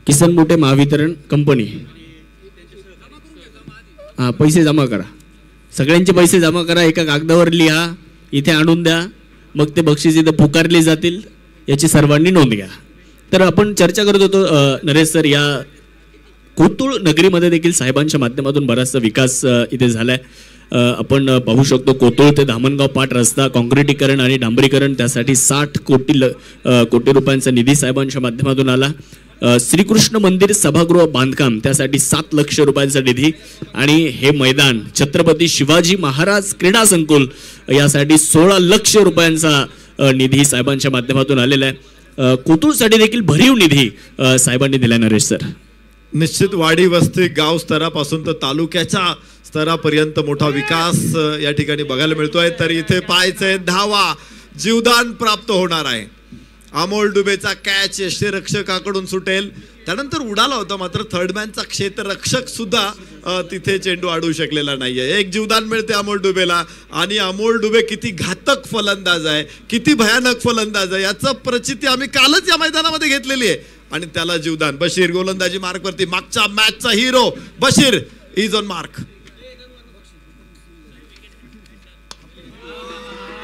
किसन मोठे महावितरण कंपनी. पैसे जमा करा, सगळ्यांचे पैसे जमा करा, एका कागदावर लिहा, इथे आणून द्या, मग ते बक्षीस इथे पुकारले जातील, याची सर्वांनी नोंद घ्या. तर आपण चर्चा करत होतो नरेश सर, या कोतुळ नगरीमध्ये देखील साहेबांच्या माध्यमातून बराचसा विकास इथे झालाय. आपण पाहू शकतो कोतुळ ते धामणगाव पाट रस्ता काँक्रिटीकरण आणि डांबरीकरण, त्यासाठी 60 कोटी रुपयांचा निधी साहेबांच्या माध्यमातून आला. श्रीकृष्ण मंदिर सभागृह बांधकाम, त्यासाठी 7 लाख रुपयांचा निधी. आणि हे मैदान छत्रपती शिवाजी महाराज क्रीडा संकुल, यासाठी 16 लाख रुपयांचा निधी साहेबांच्या माध्यमातून आलेला आहे. कोतुळसाठी देखील भरीव निधी साहेबांनी दिला. नरेश सर, निश्चित वाडी वस्ती गाव स्तरापासून तर तालुक्याच्या स्तरापर्यंत मोठा विकास या ठिकाणी बघायला मिळतोय. तर इथे पाहायचंय धावा, जीवदान प्राप्त होणार आहे. अमोल डुबेचा कॅच यष्टीरक्षकाकडून सुटेल, त्यानंतर उडाला होता, मात्र थर्डमॅनचा क्षेत्ररक्षक सुद्धा तिथे चेंडू अडवू शकलेला नाहीये. एक जीवदान मिळते अमोल डुबेला. आणि अमोल डुबे किती घातक फलंदाज आहे, किती भयानक फलंदाज आहे, याचं प्रचिती आम्ही कालच या मैदानामध्ये घेतलेली आहे. आणि त्याला जीवदान. बशीर गोलंदाजी मार्कवरती, मागच्या मॅचचा hero Bashir is on mark.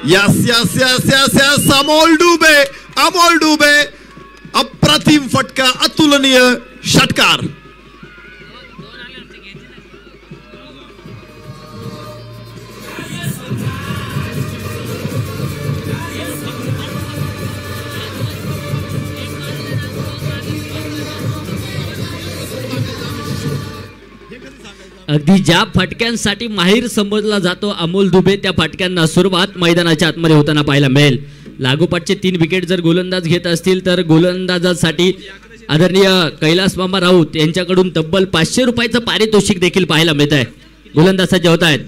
Yes yes yes yes yes Amol Dubey अप्रतिम फटका, अतुलनीय षटकार. अगदी ज्या फटक्यांसाठी माहीर समजला जातो अमोल दुबे, त्या फटक्यांना सुरुवात मैदानाच्या आतमध्ये होताना पाहायला मिळेल. लागोपाठचे 3 विकेट जर गोलंदाज घेत असतील तर गोलंदाजासाठी आदरणीय कैलास मामा राऊत यांच्याकडून तब्बल 500 रुपयाचं पारितोषिक देखील पाहायला मिळत आहे. गोलंदाज सज्ज होत आहेत.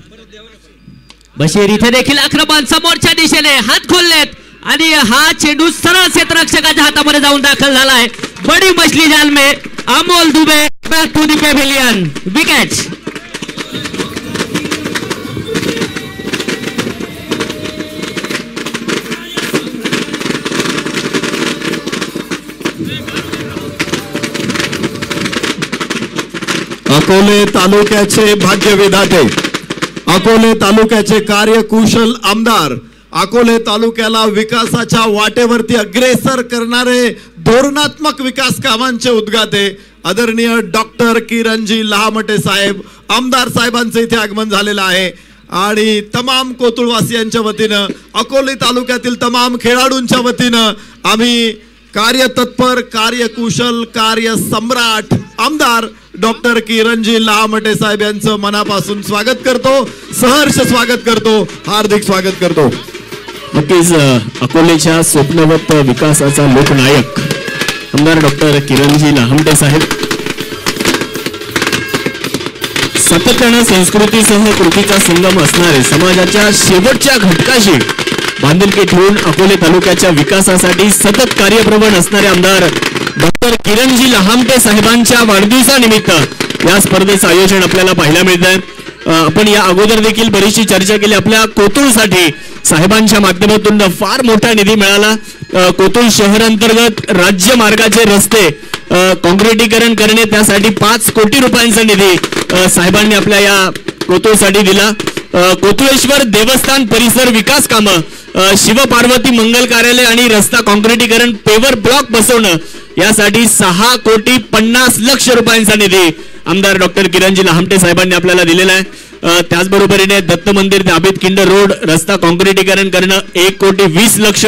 बशीर इथे देखील आक्रमण, समोरच्या दिशेने हात खोललेत आणि हा चेंडू सरळ क्षेत्ररक्षकाच्या हातामध्ये जाऊन दाखल झालाय. बडी मछली जाल में Amol Dubey back to the pavilion. Wicket. Akole तालुक्याचे भाग्य विधाते, अकोले तालुक्याचे कार्यकुशल आमदार अकोले तालुक्याला विकासाच्या वाटेवरती अग्रेसर करणारे धोरणात्मक विकास कामांचे उद्गाते आदरणीय डॉक्टर किरणजी लहामटे साहेब आमदार साहेबांचे इथे आगमन झालेलं आहे आणि तमाम कोतुळवासियांच्या वतीनं अकोले तालुक्यातील तमाम खेळाडूंच्या वतीनं आम्ही कार्यतत्पर कार्यकुशल कार्यसम्राट आमदार डॉक्टर किरणजी लहामटे साहेब यांचं मनापासून स्वागत करतो, सहर्ष स्वागत करतो, हार्दिक स्वागत करतो. नक्कीच अकोलेच्या स्वप्नवत विकासाचा लोकनायक आमदार डॉक्टर किरणजी लहामटे साहेब सातत्यानं संस्कृतीसह कृतीचा संगम असणारे समाजाच्या शेवटच्या घटकाशी बांधिलकी ठेवून अकोले तालुक्याच्या विकासासाठी सतत कार्यप्रवण असणारे आमदार डॉक्टर किरणजी लहामटे साहेबांच्या वाढदिवसानिमित्त या स्पर्धेचं आयोजन आपल्याला पाहायला मिळतंय. आपण या अगोदर देखील बरीचशी चर्चा केली. आपल्या कोतुळसाठी साहेबांच्या माध्यमातून फार मोठा निधी मिळाला. कोतुळ शहरांतर्गत राज्य मार्गाचे रस्ते काँक्रिटीकरण करणे त्यासाठी 5 कोटी रुपयांचा निधी साहेबांनी आपल्या या कोतुळसाठी दिला. कोतुळेश्वर देवस्थान परिसर विकास कामं शिवपार्वती मंगल कार्यालय आणि रस्ता काँक्रिटीकरण पेवर ब्लॉक बसवणं यासाठी 6 कोटी 50 लक्ष रुपयांचा निधी आमदार डॉक्टर किरणजी लहामटे साहेबांनी आपल्याला दिलेला आहे. त्याचबरोबरीने दत्त मंदिर ते आबिदकिंड रोड रस्ता काँक्रिटीकरण करणं 1 कोटी 20 लक्ष.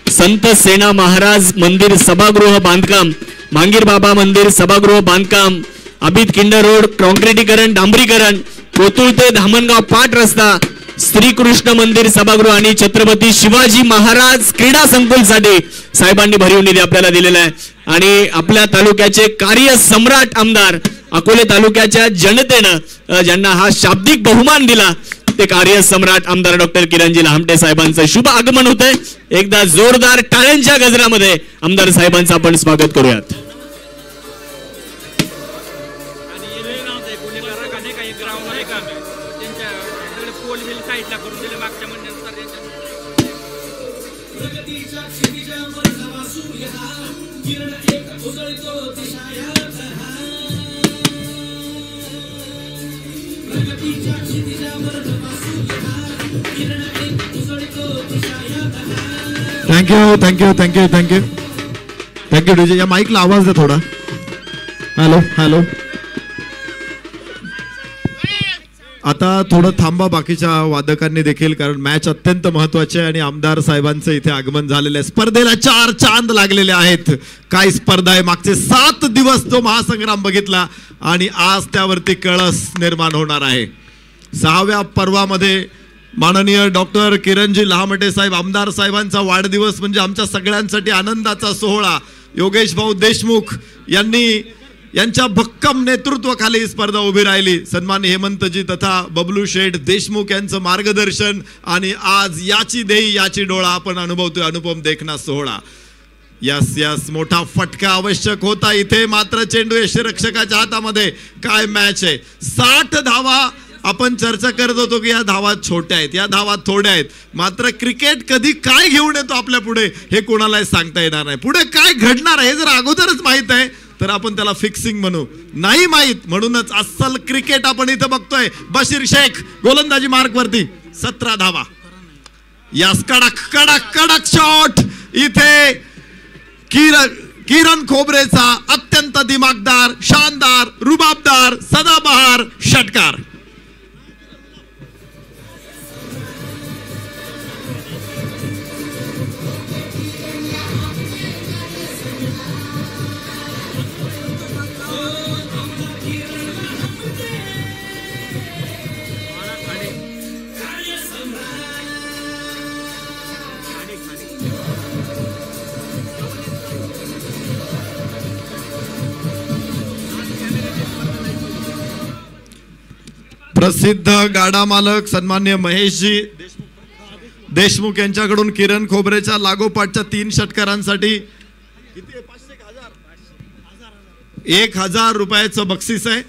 संत सेना महाराज मंदिर सभागृह बांधकाम मांगीर बाबा मंदिर सभागृह बांधकाम आबिदकिंड रोड काँक्रिटीकरण डांबरीकरण कोतुळ ते धामणगाव पाट रस्ता श्रीकृष्ण मंदिर सभागृह आणि छत्रपती शिवाजी महाराज क्रीडा संकुलसाठी साहेबांनी भरीव निधी आपल्याला दिलेला आहे. आणि आपल्या तालुक्याचे कार्यसम्राट आमदार अकोले तालुक्याच्या जनतेनं ज्यांना हा शाब्दिक बहुमान दिला ते कार्यसम्राट आमदार डॉक्टर किरणजी लहामटे साहेबांचं शुभ आगमन होतंय. एकदा जोरदार टाळ्यांच्या गजरामध्ये आमदार साहेबांचं आपण स्वागत करूयात. Thank you thank you thank you thank you thank you DJ. या माईकला आवाज दे थोडा. Hello hello. आता थोडं थांबा बाकीच्या वादकांनी देखील, कारण मॅच अत्यंत महत्वाची आहे आणि आमदार साहेबांचं इथे आगमन झालेलं आहे. स्पर्धेला 4 चांद लागलेले आहेत. काय स्पर्धा आहे. मागचे 7 दिवस तो महासंग्राम बघितला आणि आज त्यावरती कळस निर्माण होणार आहे. 6व्या पर्वामध्ये माननीय डॉक्टर किरणजी लहामटे साहेब आमदार साहेबांचा वाढदिवस म्हणजे आमच्या सगळ्यांसाठी आनंदाचा सोहळा. योगेश भाऊ देशमुख यांच्या भक्कम नेतृत्वाखाली ही स्पर्धा उभी राहिली. सन्माननीय हेमंतजी तथा बबलू शेठ देशमुख यांचं मार्गदर्शन आणि आज याची देही याची डोळा आपण अनुभवतोय अनुपम देखना सोहळा. यस यस मोठा फटका आवश्यक होता इथे, मात्र चेंडू यष्टिरक्षकाच्या हातामध्ये. काय मॅच आहे. 60 धावा. आपण चर्चा करत होतो की या धावा छोट्या आहेत, या धावा थोड्या आहेत, मात्र क्रिकेट कधी काय घेऊन येतो आपल्या पुढे हे कोणालाही सांगता येणार नाही. पुढे काय घडणार आहे जर अगोदरच माहित आहे तर आपण त्याला फिक्सिंग म्हणू. नाही माहित म्हणूनच अस्सल क्रिकेट आपण इथे बघतोय. बशीर शेख गोलंदाजी मार्क वरती 17 धावा. यास कडक कडक कडक शॉट. इथे किरण खोबरेचा अत्यंत दिमागदार शानदार रुबाबदार सदाबहार षटकार. प्रसिद्ध गाडा मालक सन्मान्य महेशजी देशमुख यांच्याकडून किरण खोबरेच्या लागोपाठच्या 3 षटकारांसाठी 1000 रुपयाचं बक्षीस आहे.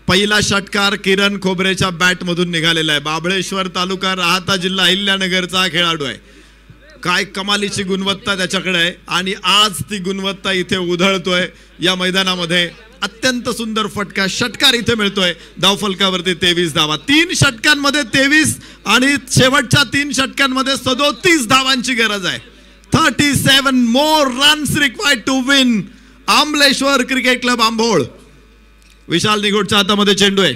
पहिला षटकार किरण खोबरेच्या बॅट मधून निघालेला आहे. बाबळेश्वर तालुका राहता जिल्हा अहिल्यानगरचा हा खेळाडू आहे. काय कमालीची गुणवत्ता त्याच्याकडे आहे आणि आज ती गुणवत्ता इथे उधळतोय या मैदानामध्ये. अत्यंत सुंदर फटका षटकार इथे मिळतोय. धावफलकावरती 23 धावा. 3 षटकांमध्ये 23 आणि शेवटच्या 3 षटकांमध्ये 37 धावांची गरज आहे. 37 more runs required to win. Amleshwar cricket club Ambol. Vishal निगोडच्या हातामध्ये चेंडू आहे.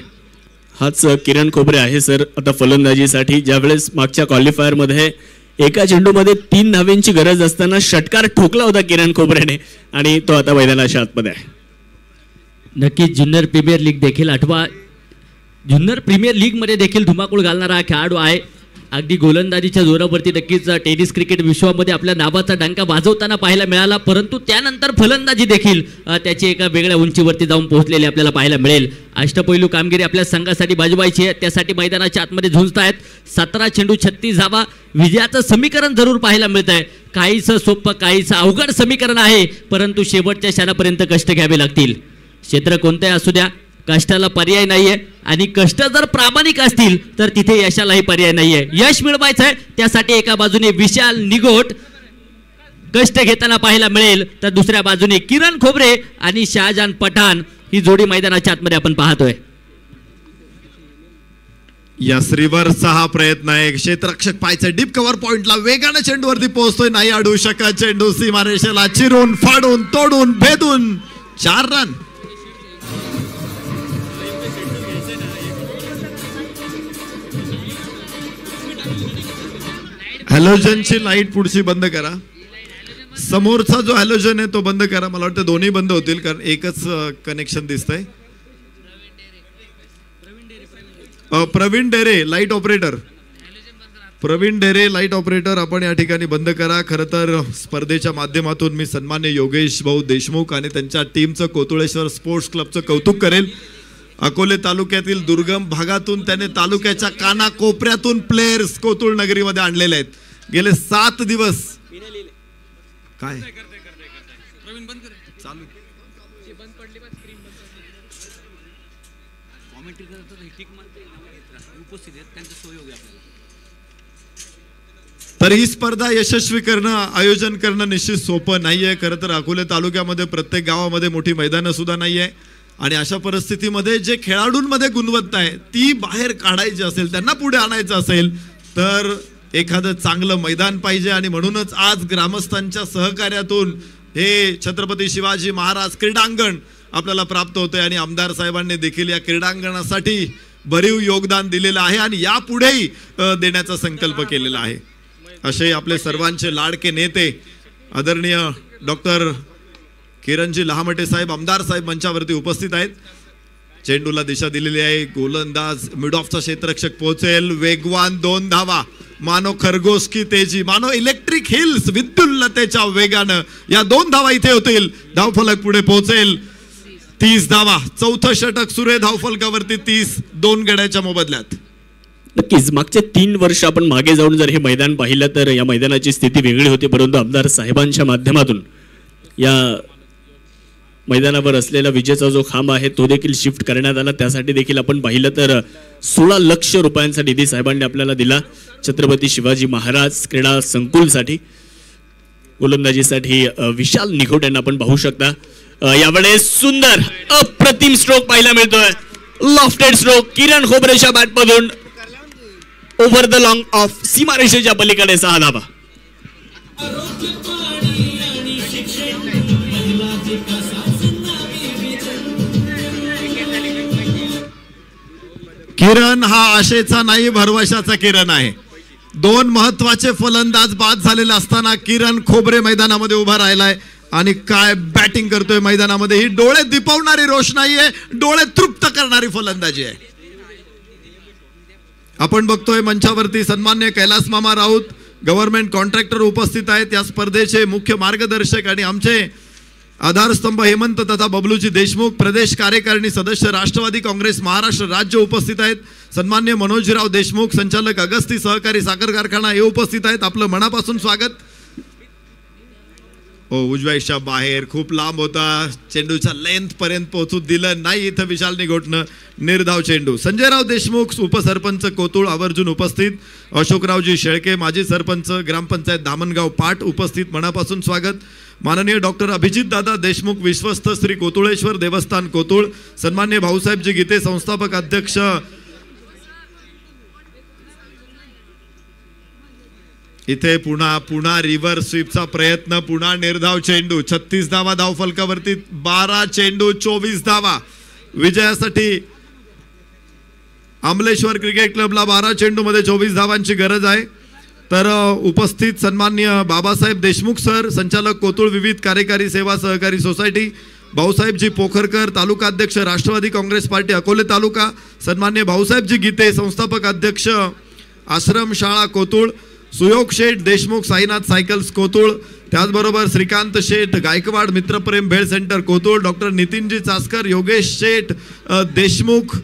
हाच किरण खोबरे आहे सर आता फलंदाजीसाठी. ज्यावेळेस मागच्या क्वालिफायर मध्ये एका चेंडूमध्ये 3 धावांची गरज असताना षटकार ठोकला होता किरण खोबरेने आणि तो आता मैदानाच्या आतमध्ये आहे. नक्कीच ज्युनियर प्रीमियर लीग देखील आठवा. ज्युनियर प्रीमियर लीग मध्ये देखील धुमाकूळ घालणारा हा खेळाडू आहे. अगदी गोलंदाजीच्या जोरावरती नक्कीच टेनिस क्रिकेट विश्वामध्ये आपल्या नावाचा डंका वाजवताना पाहायला मिळाला. परंतु त्यानंतर फलंदाजी देखील त्याची एका वेगळ्या उंचीवरती जाऊन पोहोचलेली आपल्याला पाहायला मिळेल. अष्टपैलू कामगिरी आपल्या संघासाठी बाजवायची आहे. त्यासाठी मैदानाच्या आतमध्ये झुंजतायत. 17 चेंडू 36 धावा. विजयाचं समीकरण जरूर पाहायला मिळत आहे. काहीसं सोपं काहीसं अवघड समीकरण आहे. परंतु शेवटच्या क्षणापर्यंत कष्ट घ्यावे लागतील. क्षेत्र कोणतंही असू द्या कष्टाला पर्याय नाहीये आणि कष्ट जर प्रामाणिक असतील तर तिथे यशालाही पर्याय नाहीये. यश मिळवायचं आहे त्यासाठी एका बाजूने विशाल निगोट कष्ट घेताना पाहायला मिळेल तर दुसऱ्या बाजूने किरण खोबरे आणि शाहजान पठाण ही जोडी मैदानाच्या आतमध्ये आपण पाहतोय. या रिव्हर्सचा हा प्रयत्न आहे. क्षेत्ररक्षक पायचा डीप कव्हर पॉइंटला वेगाने चेंडूवरती पोहोचतोय. नाही अडवू शकत. चेंडू सीमारेषेला चिरून फाडून तोडून भेदून 4 रन. हॅलोजनची लाईट पुढची बंद करा. समोरचा जो हॅलोजन आहे तो बंद करा. मला वाटतं दोन्ही बंद होतील कारण एकच कनेक्शन दिसतंय. प्रवीण डेरे लाईट ऑपरेटर. प्रवीण डेरे लाईट ऑपरेटर आपण या ठिकाणी बंद करा. खरं तर स्पर्धेच्या माध्यमातून मी सन्मान्य योगेश भाऊ देशमुख आणि त्यांच्या टीमचं कोतुळेश्वर स्पोर्ट्स क्लबचं कौतुक करेल. अकोले तालुक्यातील दुर्गम भागातून त्याने तालुक्याच्या कानाकोपऱ्यातून प्लेयर्स कोतुळ नगरीमध्ये आणलेले आहेत. गेले 7 दिवस काय तर ही स्पर्धा यशस्वी करणं आयोजन करणं निश्चित सोपं नाहीये. खरं तर अकोले तालुक्यामध्ये प्रत्येक गावामध्ये मोठी मैदानं सुद्धा नाहीये आणि अशा परिस्थितीमध्ये जे खेळाडूंमध्ये गुणवत्ता आहे ती बाहेर काढायची असेल त्यांना पुढे आणायचं असेल तर एखादं चांगलं मैदान पाहिजे. आणि म्हणूनच आज ग्रामस्थांच्या सहकार्यातून हे छत्रपती शिवाजी महाराज क्रीडांगण आपल्याला प्राप्त होतंय आणि आमदार साहेबांनी देखील या क्रीडांगणासाठी भरीव योगदान दिलेलं आहे आणि यापुढेही देण्याचा संकल्प केलेला आहे. असे आपले सर्वांचे लाडके नेते आदरणीय डॉक्टर किरणजी लहामटे साहेब आमदार साहेब मंचावरती उपस्थित आहेत. चेंडूला दिशा दिलेली आहे. गोलंदाज मिड ऑफचा क्षेत्ररक्षक पोहोचेल. वेगवान 2 धावा. मानो खरगोश की तेजी मानो इलेक्ट्रिक हिल्स विद्युल्लतेच्या वेगानं या 2 धावा इथे होतील. धावफलक पुढे पोहोचेल. 30 धावा. 4थं षटक सुरू आहे धावफलकावरती. 30 2 गड्याच्या मोबदल्यात. नक्कीच मागचे 3 वर्ष आपण मागे जाऊन जर हे मैदान पाहिलं तर या मैदानाची स्थिती वेगळी होती. परंतु आमदार साहेबांच्या माध्यमातून या मैदानावर असलेला विजेचा जो खांब आहे तो देखील शिफ्ट करण्यात आला. त्यासाठी देखील आपण पाहिलं तर 16 लक्ष रुपयांचा निधी साहेबांनी आपल्याला दिला छत्रपती शिवाजी महाराज क्रीडा संकुलसाठी. गोलंदाजीसाठी विशाल निघोट यांना आपण पाहू शकता. यावेळेस सुंदर अप्रतिम स्ट्रोक पाहायला मिळतोय. लॉफ्टेड स्ट्रोक किरण खोबरेच्या बॅटमधून ओव्हर द लॉंग ऑफ सीमारेषेच्या पलीकडे 6 धावा. किरण हा आशेचा नाही भरवशाचा किरण आहे. 2 महत्वाचे फलंदाज बाद झालेले असताना किरण खोबरे मैदानामध्ये उभा राहिलाय आणि काय बॅटिंग करतोय मैदानामध्ये. ही डोळे दिपवणारी रोषणाई आहे. डोळे तृप्त करणारी फलंदाजी आहे. आपण बघतोय मंचावरती सन्मान्य कैलास मामा राऊत गव्हर्नमेंट कॉन्ट्रॅक्टर उपस्थित आहेत. या स्पर्धेचे मुख्य मार्गदर्शक आणि आमचे आधारस्तंभ हेमंत तथा बबलूजी देशमुख प्रदेश कार्यकारिणी सदस्य राष्ट्रवादी काँग्रेस महाराष्ट्र राज्य उपस्थित आहेत. सन्मान्य मनोजीराव देशमुख संचालक अगस्ती सहकारी साखर कारखाना हे उपस्थित आहेत. आपलं मनापासून स्वागत. उजव्याच्या बाहेर खूप लांब होता, चेंडूच्या लेंथ पर्यंत पोहोचू दिलं नाही इथं विशाल निघोटनं. निर्धाव चेंडू. संजयराव देशमुख उपसरपंच कोतुळ आवर्जून उपस्थित. अशोकरावजी शेळके माजी सरपंच ग्रामपंचायत धामणगाव पाट उपस्थित, मनापासून स्वागत. माननीय डॉक्टर अभिजित दादा देशमुख विश्वस्त श्री कोतुळेश्वर देवस्थान कोतुळ. सन्मान्य भाऊसाहेबजी गीते संस्थापक अध्यक्ष. इथे पुन्हा रिव्हर्स स्वीपचा प्रयत्न, पुन्हा निर्धाव चेंडू. 36 धावा धाव फलकावरती, 12 चेंडू 24 धावा. विजयासाठी अमलेश्वर क्रिकेट क्लबला 12 चेंडू मध्ये 24 धावांची गरज आहे. तर उपस्थित सन्माननीय बाबासाहेब देशमुख सर, संचालक कोतुळ विविध कार्यकारी सेवा सहकारी सोसायटी, भाऊसाहेबजी पोखरकर तालुका अध्यक्ष राष्ट्रवादी काँग्रेस पार्टी अकोले तालुका, सन्मान्य भाऊसाहेबजी गीते संस्थापक अध्यक्ष आश्रम शाळा कोतुळ, सुयोग शेठ देशमुख साईनाथ सायकल्स कोतुळ, त्याचबरोबर श्रीकांत शेठ गायकवाड मित्रप्रेम भेळ सेंटर कोतुळ, डॉक्टर नितीनजी चासकर, योगेश शेठ देशमुख,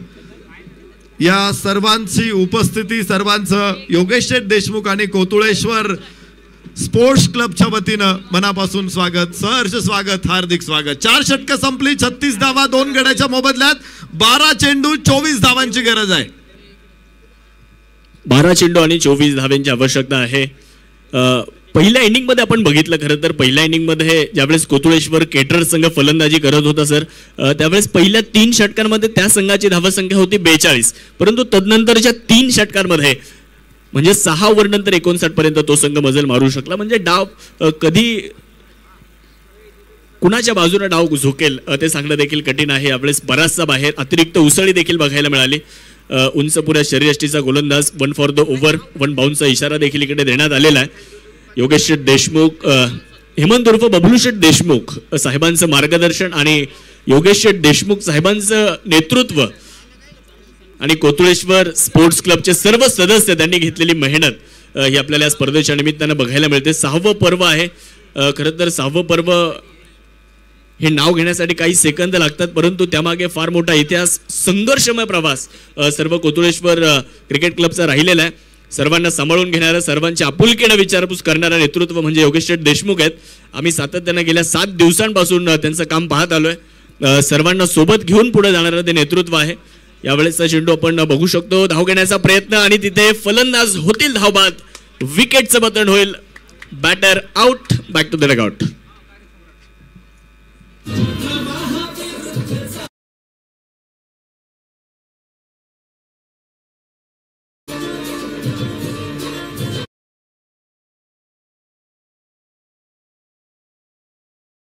या सर्वांची उपस्थिती, सर्वांचं योगेश शेठ देशमुख आणि कोतुळेश्वर स्पोर्ट्स क्लबच्या वतीनं मनापासून स्वागत, सहर्ष स्वागत, हार्दिक स्वागत. 4 षटकं संपली, 36 धावा 2 गड्याच्या मोबदल्यात, 12 चेंडू 24 धावांची गरज आहे. 12 चेंडू आणि 24 धावांची आवश्यकता आहे. पहिल्या इनिंगमध्ये आपण बघितलं, खरं तर पहिल्या इनिंगमध्ये ज्यावेळेस कोतुळेश्वर केटर संघ फलंदाजी करत होता सर, त्यावेळेस पहिल्या 3 षटकांमध्ये त्या संघाची धावसंख्या होती 42, परंतु तदनंतरच्या 3 षटकांमध्ये म्हणजे 6 ओव्हर नंतर 59 पर्यंत तो संघ मजल मारू शकला. म्हणजे डाव कधी कुणाच्या बाजूने डाव झोकेल ते सांगणं देखील कठीण आहे. यावेळेस बराचसा बाहेर अतिरिक्त उसळी देखील बघायला मिळाली. उंचपुऱ्या शरीरयष्टीचा गोलंदाज 1 फॉर द ओव्हर 1 बाउन्सचा इशारा देखील इकडे देण्यात आलेला आहे. योगेश शेठ देशमुख, हेमंत उर्फ बबलू शेठ देशमुख साहेबांचं मार्गदर्शन आणि योगेश शेठ देशमुख साहेबांचं नेतृत्व आणि कोतुळेश्वर स्पोर्ट्स क्लबचे सर्व सदस्य त्यांनी घेतलेली मेहनत ही आपल्याला या स्पर्धेच्या निमित्तानं बघायला मिळते. 6वं पर्व आहे. खरं तर 6वं पर्व हे नाव घेण्यासाठी काही सेकंद लागतात, परंतु त्यामागे फार मोठा इतिहास, संघर्षमय प्रवास सर्व कोतुळेश्वर क्रिकेट क्लबचा राहिलेला आहे. सर्वांना सांभाळून घेणारं, सर्वांची आपुलकीनं विचारपूस करणारं नेतृत्व म्हणजे योगेश शेठ देशमुख आहेत. आम्ही सातत्यानं गेल्या 7 दिवसांपासून त्यांचं काम पाहत आलोय. सर्वांना सोबत घेऊन पुढे जाणारं ते नेतृत्व आहे. यावेळेसचा चेंडू आपण बघू शकतो, धाव घेण्याचा प्रयत्न आणि तिथे फलंदाज होतील धावबाद, विकेटचं बटन होईल, batter out, back to the dugout.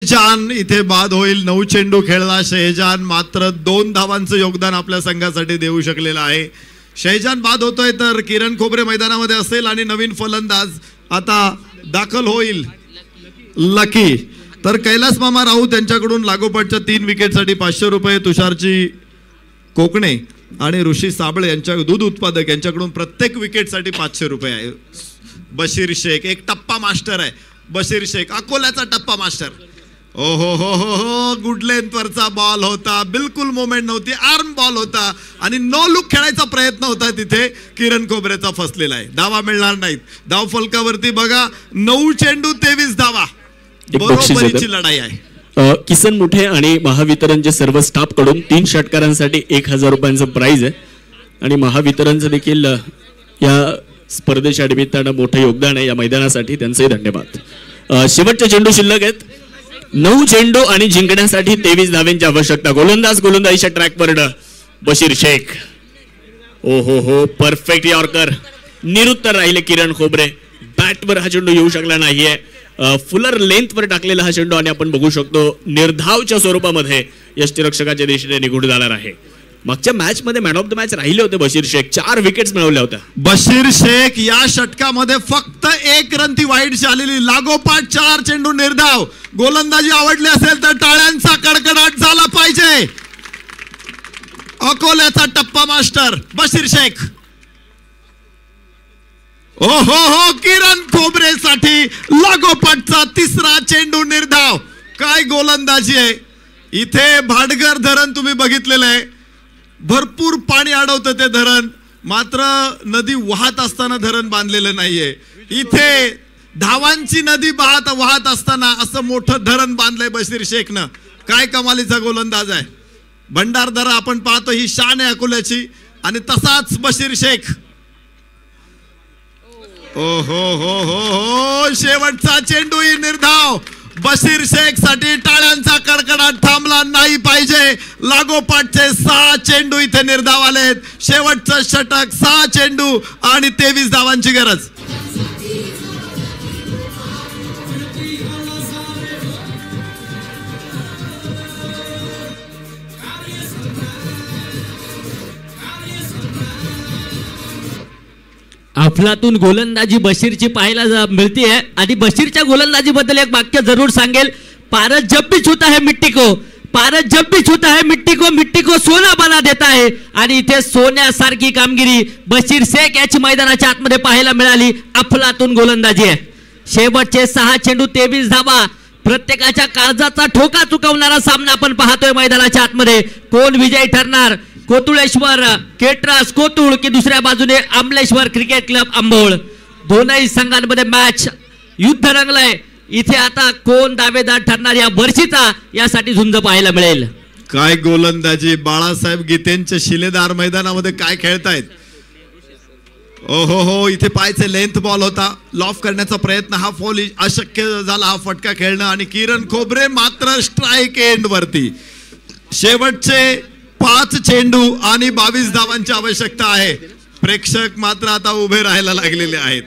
Shahezan इथे बाद होईल. 9 चेंडू खेळला शहेजान, मात्र 2 धावांचं योगदान आपल्या संघासाठी देऊ शकलेलं आहे. शहेजान बाद होतोय तर किरण खोबरे मैदानामध्ये असेल आणि नवीन फलंदाज आता दाखल होईल लकी. तर कैलास मामा राऊत त्यांच्याकडून लागोपाठच्या 3 विकेटसाठी 500 रुपये, तुषारजी कोकणे आणि ऋषी साबळे यांच्या दूध उत्पादक यांच्याकडून प्रत्येक विकेटसाठी 500 रुपये आहे. बशीर शेख एक टप्पा मास्टर आहे. बशीर शेख अकोल्याचा टप्पा मास्टर. ओ हो गुड लेंथवरचा बॉल होता, बिलकुल मोमेंट नव्हती, आर्म बॉल होता आणि नो लुक खेळायचा प्रयत्न होता, तिथे किरण खोबरेचा फसलेला आहे. धावा मिळणार नाहीत. धाव फलकावरती बघा 9 चेंडू 23 धावा, बरोबरीची लढाई आहे. किसन मुठे आणि महावितरणचे सर्व स्टाफ कडून 3 षटकारांसाठी 1000 रुपयांचं प्राइज आहे आणि महावितरणचं देखील या स्पर्धेच्या निमित्तानं मोठं योगदान आहे या मैदानासाठी, त्यांचंही धन्यवाद. शेवटचे चेंडू शिल्लक आहेत. 9 चेंडू आणि जिंकण्यासाठी 23 धावांची आवश्यकता. गोलंदाजीच्या ट्रॅकवर बशीर शेख. ओ हो परफेक्ट यॉर्कर. निरुत्तर राहिले किरण खोबरे. बॅटवर हा चेंडू येऊ शकला नाहीये. फुलर लेंथवर टाकलेला हा चेंडू आणि आपण बघू शकतो निर्धावच्या स्वरूपामध्ये यष्टीरक्षकाच्या दिशेने निघून जाणार आहे. मागच्या मॅच मध्ये मॅन ऑफ द मॅच राहिले होते बशीर शेख, 4 विकेट्स मिळवल्या होत्या. बशीर शेख या षटकामध्ये फक्त 1 रन ती वाईट आलेली. लागोपाठ 4 चेंडू निर्धाव. गोलंदाजी आवडली असेल तर टाळ्यांचा कडकडाट झाला पाहिजे. अकोल्याचा टप्पा मास्टर बशीर शेख. ओ हो किरण खोबरेसाठी लागोपाठचा 3रा चेंडू निर्धाव. काय गोलंदाजी आहे इथे. भाटघर धरण तुम्ही बघितलेलं आहे, भरपूर पाणी अडवतं ते धरण, मात्र नदी वाहत असताना धरण बांधलेलं नाहीये. इथे धावांची नदी वाहत असताना असं मोठं धरण बांधलंय बशीर शेखनं. काय कमालीचा गोलंदाज आहे. भंडारदरा आपण पाहतो ही शान आहे अकोल्याची आणि तसाच बशीर शेख. ओ हो हो हो हो शेवटचा चेंडू ही निर्धाव. बशीर शेख साठी टाळ्यांचा कडकडाट थांबला नाही पाहिजे. लागोपाठचे 6 चेंडू इथे निर्धाव आलेत. शेवटचं षटक 6 चेंडू आणि 23 धावांची गरज. अफलातून गोलंदाजी बशीरची पाहायला मिळते आणि बशीरच्या गोलंदाजीबद्दल एक वाक्य जरूर सांगेल. पारस जब भी छूता है मिट्टी को, पारस जब भी छूता है मिट्टी को सोना बना देता है. आणि इथे सोन्यासारखी कामगिरी बशीर शेख याची मैदानाच्या आतमध्ये पाहायला मिळाली. अफलातून गोलंदाजी आहे. शेवटचे 6 चेंडू 23 धावा. प्रत्येकाच्या काळजाचा ठोका चुकवणारा सामना आपण पाहतोय मैदानाच्या आतमध्ये. कोण विजयी ठरणार. कोतुळेश्वर केटरास कोतुळ की दुसऱ्या बाजूने अमलेश्वर क्रिकेट क्लब अंबोळ. दोनही संघांमध्ये मॅच युद्ध रंगलंय. इथे आता कोण दावेदार ठरणार या वर्षीचा यासाठी झुंज पाहायला मिळेल. काय गोलंदाजी. बाळासाहेब गीतेंचे शिलेदार मैदानामध्ये काय खेळतायत. ओ हो हो इथे पायचे लेंथ बॉल होता. लॉफ करण्याचा प्रयत्न हा फॉल अशक्य झाला. हा फटका खेळणं आणि किरण खोबरे मात्र स्ट्राईक एंड वरती. शेवटचे 5 चेंडू आणि 22 धावांची आवश्यकता आहे. प्रेक्षक मात्र आता उभे राहायला लागलेले आहेत.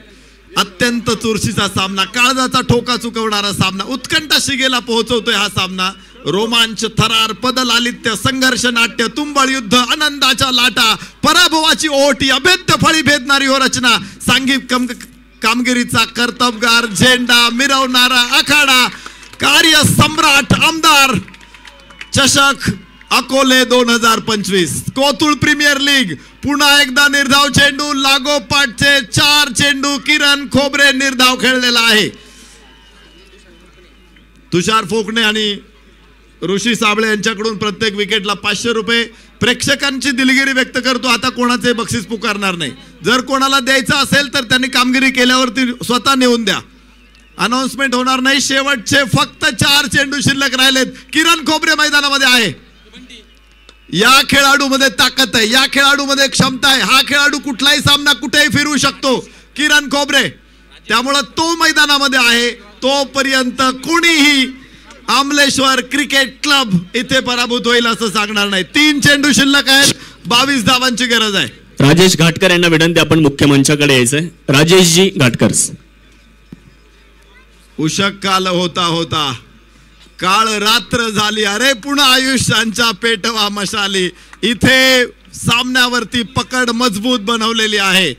अत्यंत चुरशीचा सामना. काळजाचा ठोका चुकवणारा सामना. उत्कंठा शिगेला पोहोचवतोय हा सामना. रोमांच थरार पदलालित्य संघर्ष नाट्य तुंबळ युद्ध आनंदाच्या लाटा पराभवाची ओटी अभेद्य फळी भेदणारी हो रचना. सांघिक कामगिरीचा कर्तबगार झेंडा मिरवणारा आखाडा. कार्य सम्राट आमदार चषक अकोले 2025 कोतुळ प्रीमियर लीग. पुन्हा एकदा निर्धाव चेंडू. लागोपाठचे 4 चेंडू किरण खोबरे निर्धाव खेळलेला आहे. तुषार फोकणे आणि ऋषी साबळे यांच्याकडून प्रत्येक विकेटला 500 रुपये. प्रेक्षकांची दिलगिरी व्यक्त करतो. आता कोणाचे बक्षीस पुकारणार नाही. जर कोणाला द्यायचं असेल तर त्यांनी कामगिरी केल्यावरती स्वतः नेऊन द्या. अनाउन्समेंट होणार नाही. शेवटचे फक्त 4 चेंडू शिल्लक राहिलेत. किरण खोबरे मैदानामध्ये आहे. या खेळाडूमध्ये ताकद आहे. या खेळाडूमध्ये क्षमता आहे. हा खेळाडू कुठलाही सामना कुठेही फिरवू शकतो. किरण खोबरे. त्यामुळे तो मैदानामध्ये आहे. तोपर्यंत कोणीही अमलेश्वर क्रिकेट क्लब इथे पराभूत होईल असं सांगणार नाही. 3 चेंडू शिल्लक आहेत. 22 धावांची गरज आहे. राजेश घाटकर यांना विनंती आपण मुख्य मंचाकडे यायचंय. राजेशजी घाटकर. उषक काल होता होता काळ रात्र झाली. अरे पुन्हा आयुष्यांच्या पेटवा मशाली. इथे सामन्यावरती पकड मजबूत बनवलेली आहे.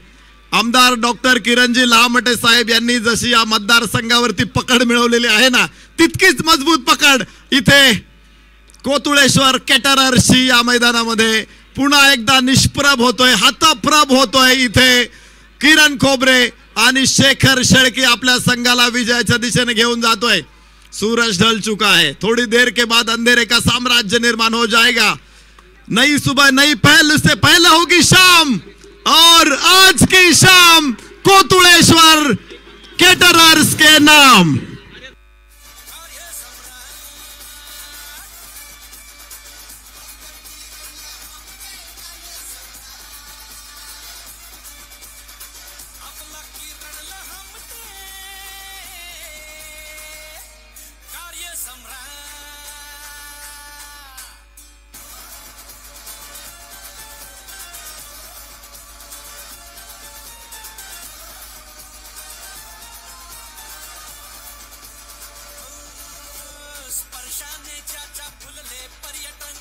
आमदार डॉक्टर किरणजी लहामटे साहेब यांनी जशी या मतदारसंघावरती पकड मिळवलेली आहे ना तितकीच मजबूत पकड इथे कोतुळेश्वर केटरर्सची या मैदानामध्ये पुन्हा एकदा निष्प्रभ होतोय. हतप्रभ होतोय. इथे किरण खोबरे आणि शेखर शेळके आपल्या संघाला विजयाच्या दिशेने घेऊन जातोय. सूरज ढल चुका है. थोड़ी देर के बाद अंधेरे का साम्राज्य निर्माण हो जाएगा. नई सुबह नई पहल से पहले होगी शाम और आज की शाम कोतुळेश्वर केटरर्स के नाम. स्पर्शाने ज्याच्या फुलले पर्यटन